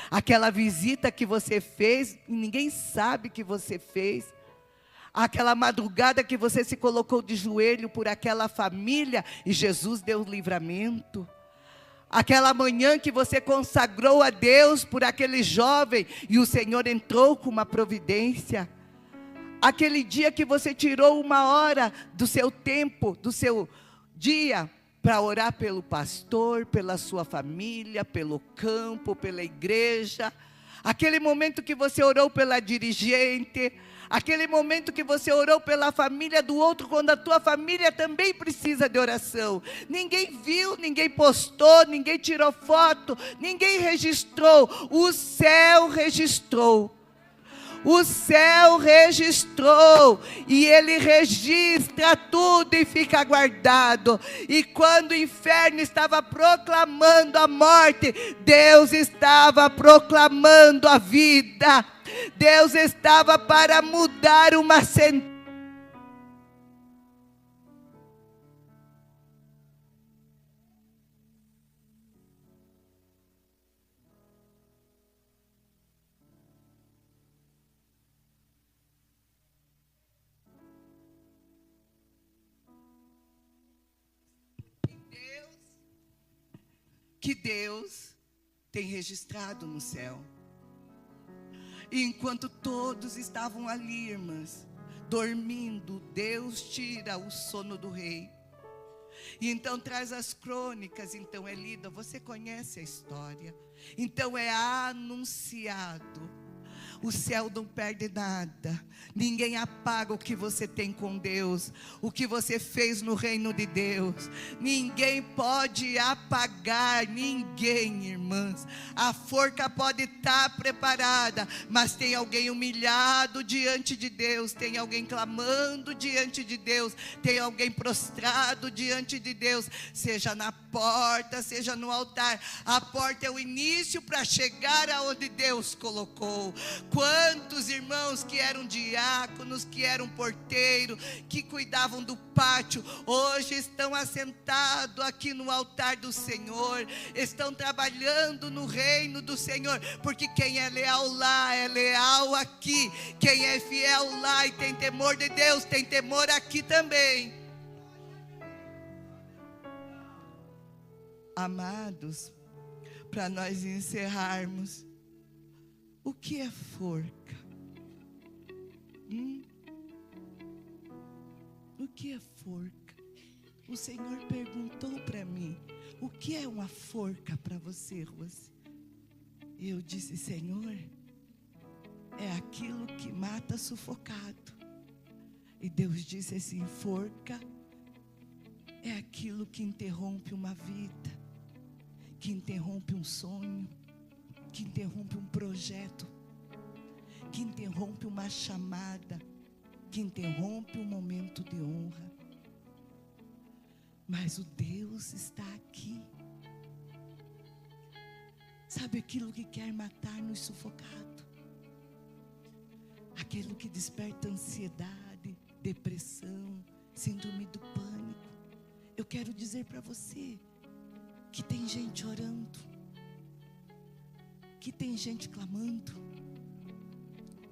Aquela visita que você fez, e ninguém sabe que você fez. Aquela madrugada que você se colocou de joelho por aquela família, e Jesus deu livramento. Aquela manhã que você consagrou a Deus por aquele jovem, e o Senhor entrou com uma providência. Aquele dia que você tirou uma hora do seu tempo, do seu dia, para orar pelo pastor, pela sua família, pelo campo, pela igreja. Aquele momento que você orou pela dirigente. Aquele momento que você orou pela família do outro, quando a tua família também precisa de oração. Ninguém viu, ninguém postou, ninguém tirou foto, ninguém registrou. O céu registrou. O céu registrou, e ele registra tudo e fica guardado. E quando o inferno estava proclamando a morte, Deus estava proclamando a vida. Deus estava para mudar uma sentença. Que Deus tem registrado no céu. E enquanto todos estavam ali, irmãs, dormindo, Deus tira o sono do rei. E então traz as crônicas, então é lida, você conhece a história. Então é anunciado. O céu não perde nada. Ninguém apaga o que você tem com Deus, o que você fez no reino de Deus. Ninguém pode apagar, ninguém, irmãs. A forca pode estar preparada, mas tem alguém humilhado diante de Deus, tem alguém clamando diante de Deus, tem alguém prostrado diante de Deus, seja na porta, seja no altar. A porta é o início para chegar aonde Deus colocou. Quantos irmãos que eram diáconos, que eram porteiros, que cuidavam do pátio, hoje estão assentados aqui no altar do Senhor, estão trabalhando no reino do Senhor, porque quem é leal lá é leal aqui. Quem é fiel lá e tem temor de Deus, tem temor aqui também. Amados, para nós encerrarmos, o que é forca? O que é forca? O Senhor perguntou para mim, o que é uma forca para você, Rose? E eu disse, Senhor, é aquilo que mata sufocado. E Deus disse assim, forca é aquilo que interrompe uma vida, que interrompe um sonho, que interrompe um projeto, que interrompe uma chamada, que interrompe um momento de honra. Mas o Deus está aqui. Sabe aquilo que quer matar-nos sufocado? Aquilo que desperta ansiedade, depressão, síndrome do pânico. Eu quero dizer para você que tem gente orando, que tem gente clamando,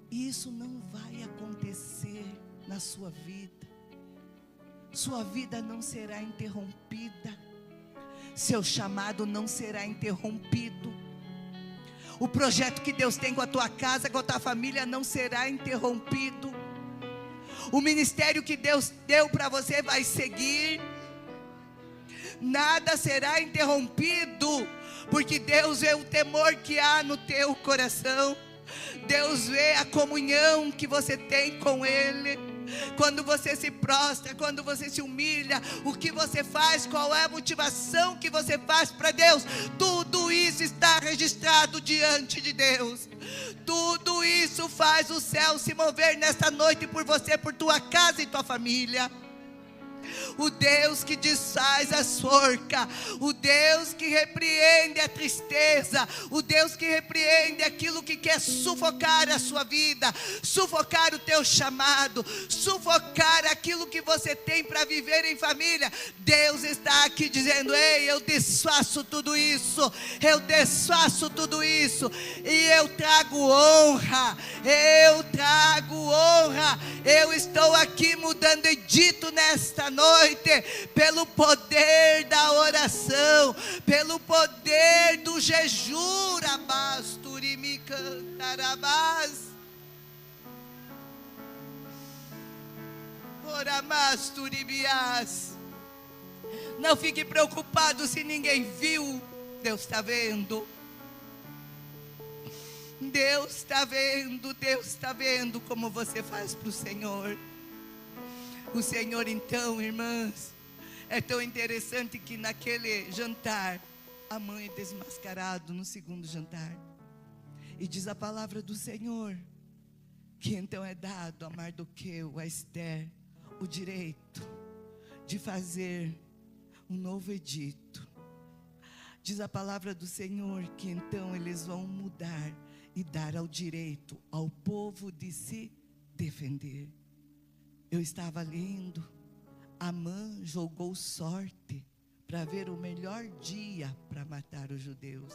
e isso não vai acontecer na sua vida. Sua vida não será interrompida, seu chamado não será interrompido, o projeto que Deus tem com a tua casa, com a tua família não será interrompido, o ministério que Deus deu para você vai seguir, nada será interrompido, porque Deus vê o temor que há no teu coração, Deus vê a comunhão que você tem com Ele. Quando você se prostra, quando você se humilha, o que você faz, qual é a motivação que você faz para Deus, tudo isso está registrado diante de Deus. Tudo isso faz o céu se mover nesta noite por você, por tua casa e tua família. O Deus que desfaz as forcas, o Deus que repreende a tristeza, o Deus que repreende aquilo que quer sufocar a sua vida, sufocar o teu chamado, sufocar aquilo que você tem para viver em família. Deus está aqui dizendo: ei, eu desfaço tudo isso, eu desfaço tudo isso, e eu trago honra, eu estou aqui mudando edito nesta noite, pelo poder da oração, pelo poder do jejum. Não fique preocupado se ninguém viu. Deus está vendo. Deus está vendo. Deus está vendo como você faz para o Senhor. O Senhor, então, irmãs, é tão interessante que naquele jantar, Amã é desmascarado no segundo jantar. E diz a palavra do Senhor, que então é dado a Mardoqueu, a Esther, o direito de fazer um novo edito. Diz a palavra do Senhor que então eles vão mudar e dar ao direito ao povo de se defender. Eu estava lendo, Amã jogou sorte para ver o melhor dia para matar os judeus.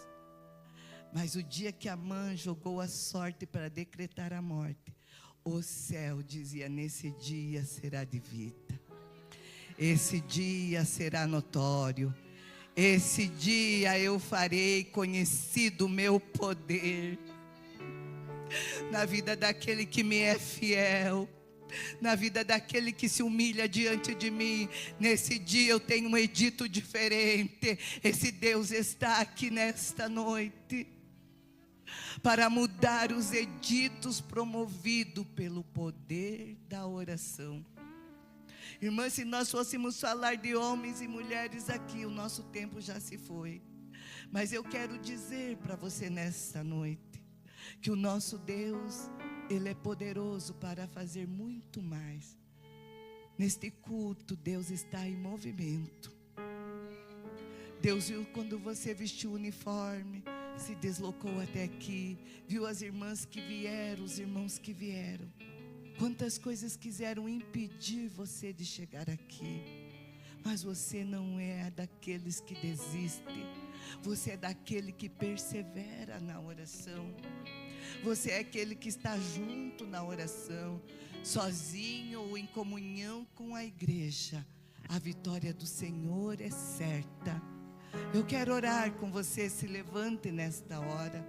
Mas o dia que Amã jogou a sorte para decretar a morte, o céu dizia: nesse dia será de vida, esse dia será notório, esse dia eu farei conhecido o meu poder na vida daquele que me é fiel, na vida daquele que se humilha diante de mim. Nesse dia eu tenho um edito diferente. Esse Deus está aqui nesta noite para mudar os editos promovidos pelo poder da oração. Irmã, se nós fôssemos falar de homens e mulheres aqui, o nosso tempo já se foi. Mas eu quero dizer para você nesta noite que o nosso Deus, Ele é poderoso para fazer muito mais. Neste culto, Deus está em movimento. Deus viu quando você vestiu o uniforme, se deslocou até aqui, viu as irmãs que vieram, os irmãos que vieram. Quantas coisas quiseram impedir você de chegar aqui. Mas você não é daqueles que desistem. Você é daquele que persevera na oração. Você é aquele que está junto na oração, sozinho ou em comunhão com a igreja. A vitória do Senhor é certa. Eu quero orar com você. Se levante nesta hora.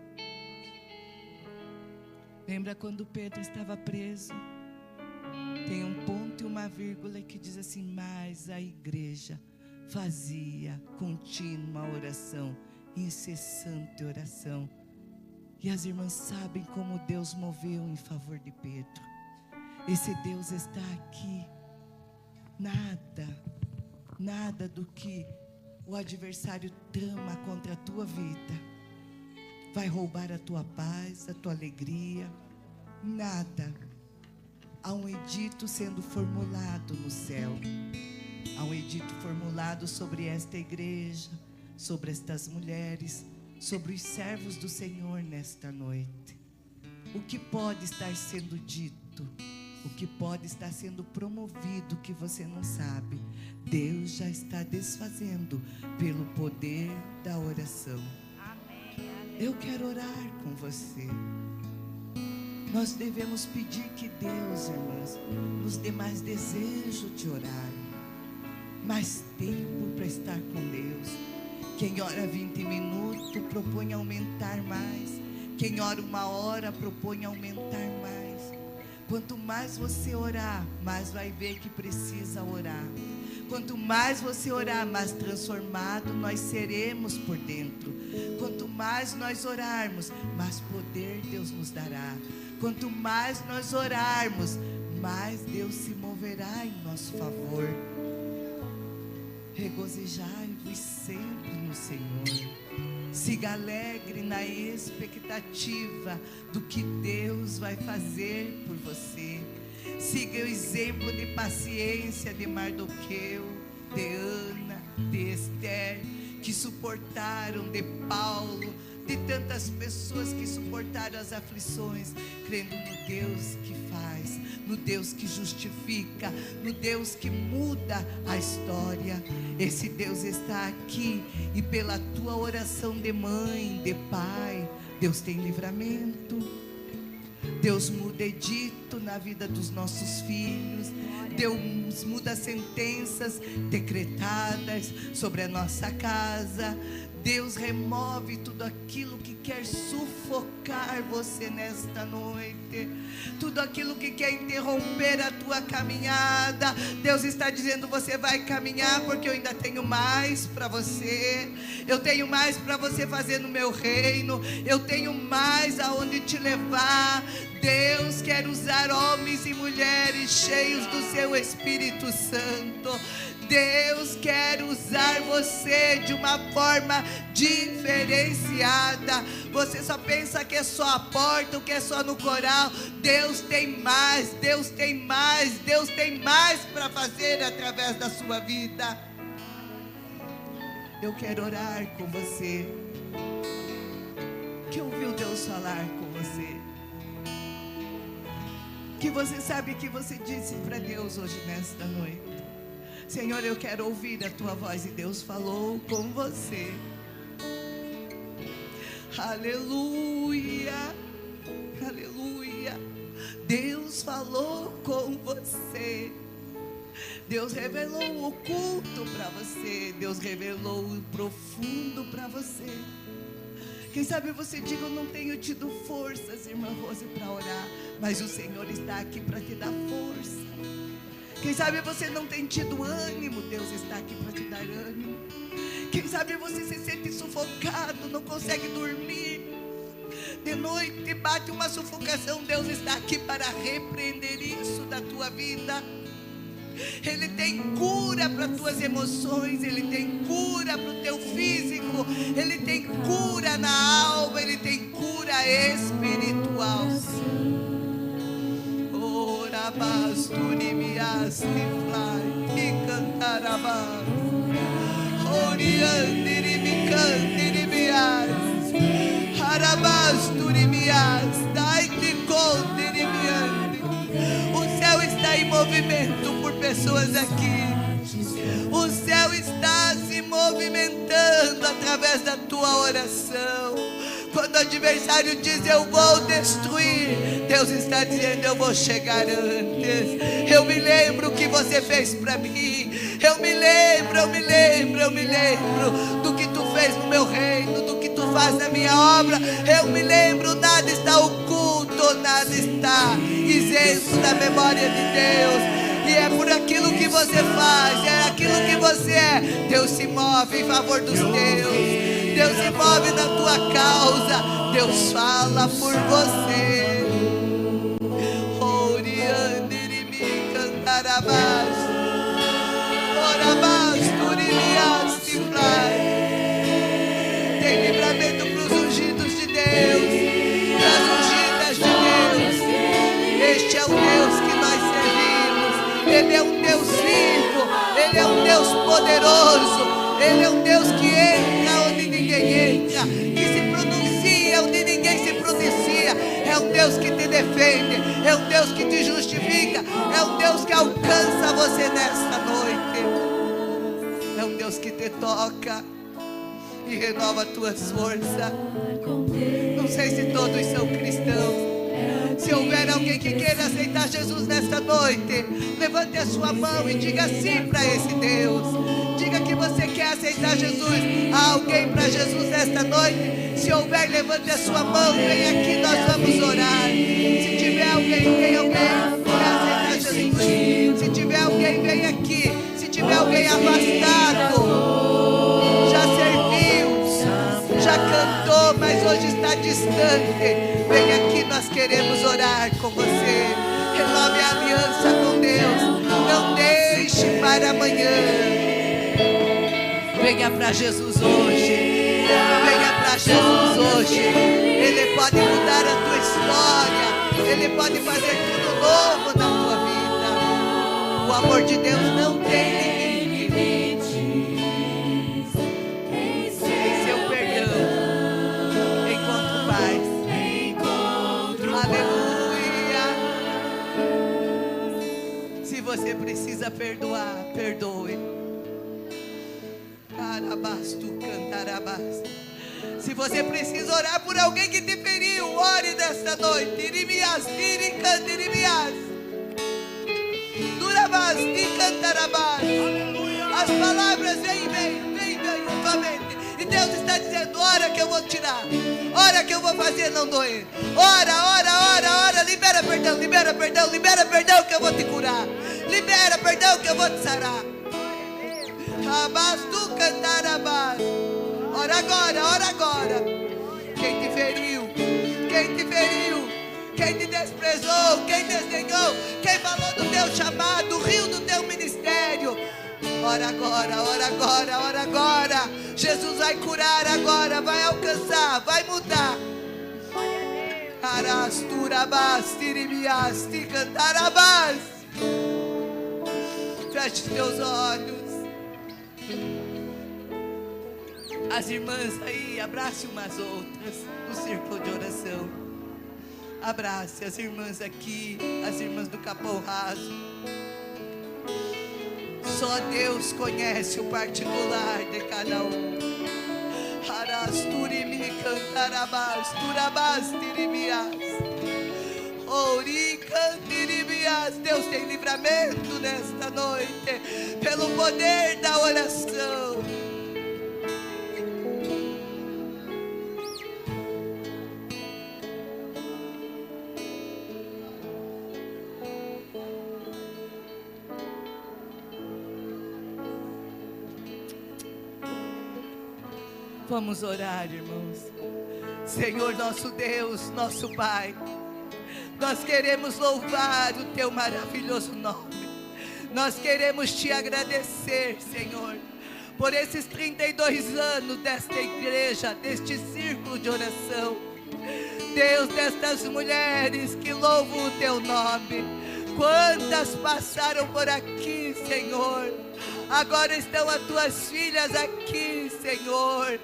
Lembra quando Pedro estava preso? Tem um ponto e uma vírgula que diz assim: mas a igreja fazia contínua oração, incessante oração. E as irmãs sabem como Deus moveu em favor de Pedro. Esse Deus está aqui. Nada do que o adversário trama contra a tua vida vai roubar a tua paz, a tua alegria. Nada. Há um edito sendo formulado no céu. Há um edito formulado sobre esta igreja, sobre estas mulheres, sobre os servos do Senhor nesta noite. O que pode estar sendo dito, o que pode estar sendo promovido que você não sabe, Deus já está desfazendo pelo poder da oração. Eu quero orar com você. Nós devemos pedir que Deus, irmãs, nos dê mais desejo de orar, mais tempo para estar com Deus. Quem ora 20 minutos propõe aumentar mais. Quem ora 1 hora propõe aumentar mais. Quanto mais você orar, mais vai ver que precisa orar. Quanto mais você orar, mais transformado nós seremos por dentro. Quanto mais nós orarmos, mais poder Deus nos dará. quanto mais nós orarmos, mais Deus se moverá em nosso favor. Regozijai-vos sempre no Senhor. Siga alegre na expectativa do que Deus vai fazer por você. Siga o exemplo de paciência de Mardoqueu, de Ana, de Esther, que suportaram, de Paulo, de tantas pessoas que suportaram as aflições, crendo no Deus que faz, no Deus que justifica, no Deus que muda a história. Esse Deus está aqui, e pela tua oração de mãe, de pai, Deus tem livramento. Deus muda edito na vida dos nossos filhos. Deus muda sentenças decretadas sobre a nossa casa. Deus remove tudo aquilo que quer sufocar você nesta noite, tudo aquilo que quer interromper a tua caminhada. Deus está dizendo: você vai caminhar, porque eu ainda tenho mais para você. Eu tenho mais para você fazer no meu reino. Eu tenho mais aonde te levar. Deus quer usar homens e mulheres cheios do seu Espírito Santo. Deus quer usar você de uma forma diferenciada. Você só pensa que é só a porta, que é só no coral. Deus tem mais, Deus tem mais, Deus tem mais para fazer através da sua vida. Eu quero orar com você, que ouviu Deus falar com você, que você sabe que você disse para Deus hoje nesta noite: Senhor, eu quero ouvir a tua voz. E Deus falou com você. Aleluia, aleluia. Deus falou com você. Deus revelou o oculto para você. Deus revelou o profundo para você. Quem sabe você diga: eu não tenho tido forças, irmã Rose, para orar, mas o Senhor está aqui para te dar força. Quem sabe você não tem tido ânimo, Deus está aqui para te dar ânimo. Quem sabe você se sente sufocado, não consegue dormir, de noite bate uma sufocação. Deus está aqui para repreender isso da tua vida. Ele tem cura para as tuas emoções, Ele tem cura para o teu físico, Ele tem cura na alma, Ele tem cura espiritual. Orabasturi miasti fly e cantarabá. Oriandiri mi cantiri mias. Arabasturi mias. Dai te condiri miandi. O céu está em movimento por pessoas aqui. O céu está se movimentando através da tua oração. Quando o adversário diz: eu vou destruir, Deus está dizendo: eu vou chegar antes. Eu me lembro o que você fez para mim. Eu me lembro do que tu fez no meu reino, do que tu faz na minha obra. Eu me lembro, nada está oculto, nada está isento da memória de Deus. E é por aquilo que você faz, é aquilo que você é. Deus se move em favor dos teus. Deus se move na tua causa. Deus fala por você. Oriandirimi cantarabás. Orabás, turimias, cifrai. Tem livramento para os ungidos de Deus, para as ungidas de Deus. Este é o Deus que nós servimos. Ele é um Deus vivo. Ele é um Deus poderoso. Ele é um Deus que entra onde ninguém entra, que se pronuncia onde ninguém se pronuncia. É um Deus que te defende, é um Deus que te justifica, é um Deus que alcança você nesta noite. É um Deus que te toca e renova tuas forças. Não sei se todos são cristãos. Se houver alguém que queira aceitar Jesus nesta noite, levante a sua mão e diga sim para esse Deus. Diga que você quer aceitar Jesus. Há alguém para Jesus nesta noite? Se houver, levante a sua mão. Vem aqui, nós vamos orar. Se tiver alguém, tem alguém que quer aceitar Jesus. Se tiver alguém, vem aqui. Se tiver alguém afastado, já serviu, já cantou, mas hoje está distante, vem aqui. nós queremos orar com você. Renove a aliança com Deus. Não deixe para amanhã. Venha para Jesus hoje. Venha para Jesus hoje. Ele pode mudar a tua história. Ele pode fazer tudo novo na tua vida. O amor de Deus não tem limite. Em seu perdão encontro paz. Aleluia. Se você precisa perdoar, perdoe. Carabasto, cantarabás. Se você precisa orar por alguém que te feriu, ore nesta noite. Irimias, iricante, irimias. Durabás, cantarabás. As palavras vêm na tua mente. E Deus está dizendo: ora que eu vou tirar. Ora que eu vou fazer não doer. Ora. Libera perdão, libera perdão, libera perdão que eu vou te curar. Libera perdão que eu vou te sarar. Abastu cantarabás. Ora agora. Quem te feriu, quem te desprezou, quem desdenhou, quem falou do teu chamado, riu do teu ministério. Ora agora. Jesus vai curar agora, vai alcançar, vai mudar. Arasturabás, tiribiás, ticantarabás. Feche teus olhos. As irmãs aí, abrace umas outras no círculo de oração. Abrace as irmãs aqui, as irmãs do Capão Raso. Só Deus conhece o particular de cada um. Arasturimi cantarabás, turabás tirimiás. Ori cantirimiás. Deus tem livramento nesta noite, pelo poder da oração. Vamos orar, irmãos. Senhor nosso Deus, nosso Pai, nós queremos louvar o Teu maravilhoso nome. Nós queremos Te agradecer, Senhor, por esses 32 anos desta igreja, deste círculo de oração. Deus, destas mulheres que louvam o Teu nome. Quantas passaram por aqui, Senhor. Agora estão as Tuas filhas aqui, Senhor.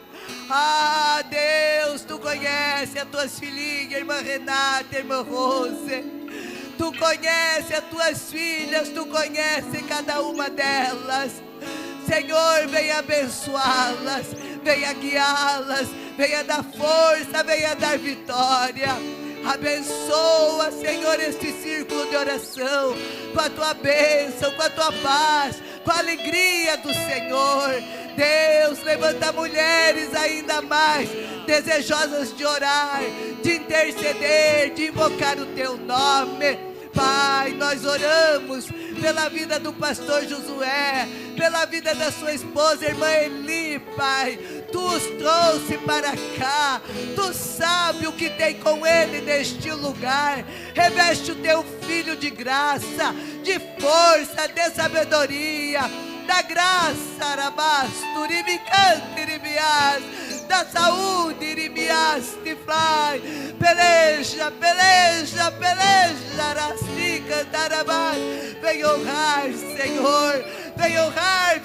Ah, Deus, Tu conhece as Tuas filhinhas, irmã Renata, irmã Rose. Tu conhece as Tuas filhas, Tu conhece cada uma delas. Senhor, venha abençoá-las, venha guiá-las, venha dar força, venha dar vitória. Abençoa, Senhor, este círculo de oração, com a Tua bênção, com a Tua paz, com a alegria do Senhor. Deus, levanta mulheres ainda mais desejosas de orar, de interceder, de invocar o Teu nome. Pai, nós oramos pela vida do pastor Josué, pela vida da sua esposa, irmã Eli, Pai. Tu os trouxe para cá, Tu sabe o que tem com ele neste lugar. Reveste o Teu filho de graça, de força, de sabedoria, da graça, Arabás, Turibicante, Iribiás, da saúde, Iribiás, Tifai. Peleja, Arastica, Tarabás. Vem honrar, Senhor, vem honrar,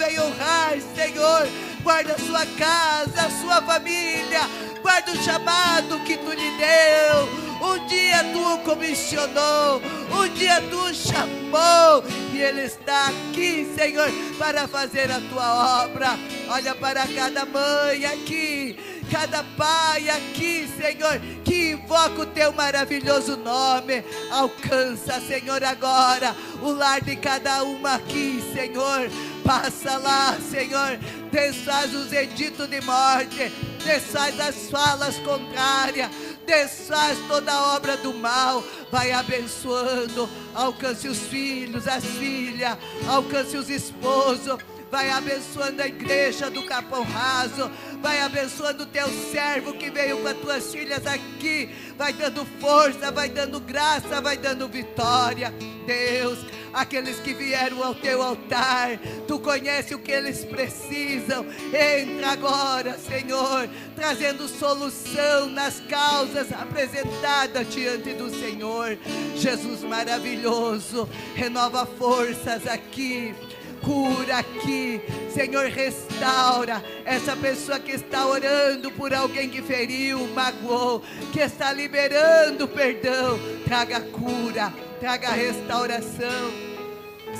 Senhor. Guarda a sua casa, a sua família, guarda o chamado que Tu lhe deu. Um dia Tu o comissionou, um dia Tu o chamou, e ele está aqui, Senhor, para fazer a Tua obra. Olha para cada mãe aqui, cada pai aqui, Senhor, que invoca o Teu maravilhoso nome. Alcança, Senhor, agora o lar de cada uma aqui, Senhor. Passa lá, Senhor, desfaz os editos de morte, desfaz as falas contrárias, desfaz toda a obra do mal. Vai abençoando, alcance os filhos, as filhas, alcance os esposos. Vai abençoando a igreja do Capão Raso, Vai abençoando o teu servo que veio com as tuas filhas aqui. Vai dando força, vai dando graça, vai dando vitória. Deus, aqueles que vieram ao teu altar, tu conhece o que eles precisam. Entra agora, Senhor, trazendo solução nas causas apresentadas diante do Senhor. Jesus maravilhoso, renova forças aqui. Cura aqui, Senhor, restaura essa pessoa que está orando por alguém que feriu, magoou, que está liberando perdão. Traga cura, traga restauração,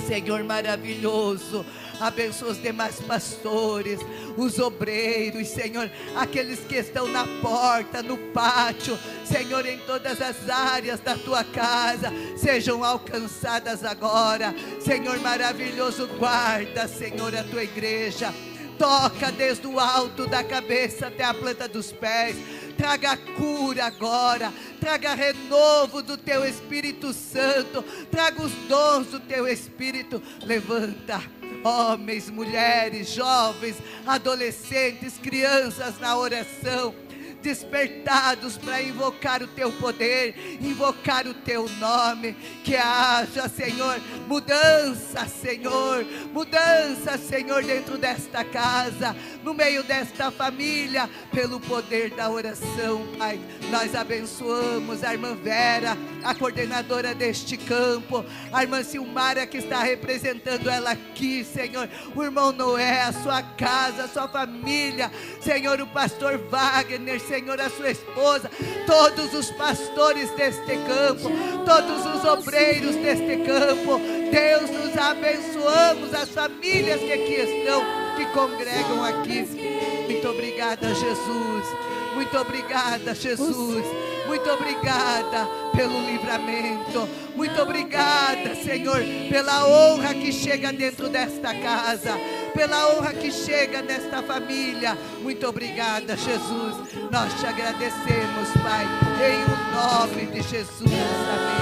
Senhor maravilhoso. Abençoa os demais pastores, os obreiros, Senhor, aqueles que estão na porta, no pátio, Senhor, em todas as áreas da tua casa, sejam alcançadas agora. Senhor maravilhoso, guarda, Senhor, a tua igreja. Toca desde o alto da cabeça até a planta dos pés. Traga cura agora, traga renovo do teu Espírito Santo, traga os dons do teu Espírito. Levanta homens, mulheres, jovens, adolescentes, crianças na oração, despertados para invocar o teu poder, invocar o teu nome. Que haja, Senhor, mudança, Senhor, dentro desta casa, no meio desta família, pelo poder da oração, Pai. Nós abençoamos a irmã Vera, a coordenadora deste campo, a irmã Silmara, que está representando ela aqui, Senhor, o irmão Noé, a sua casa, a sua família, Senhor, o pastor Wagner, Senhor, a sua esposa, todos os pastores deste campo, todos os obreiros deste campo. Deus, nos abençoamos, as famílias que aqui estão, que congregam aqui. Muito obrigada, Jesus. Muito obrigada, Jesus. Muito obrigada pelo livramento. Muito obrigada, Senhor, pela honra que chega dentro desta casa, pela honra que chega nesta família. Muito obrigada, Jesus. Nós te agradecemos, Pai, em o nome de Jesus. Amém.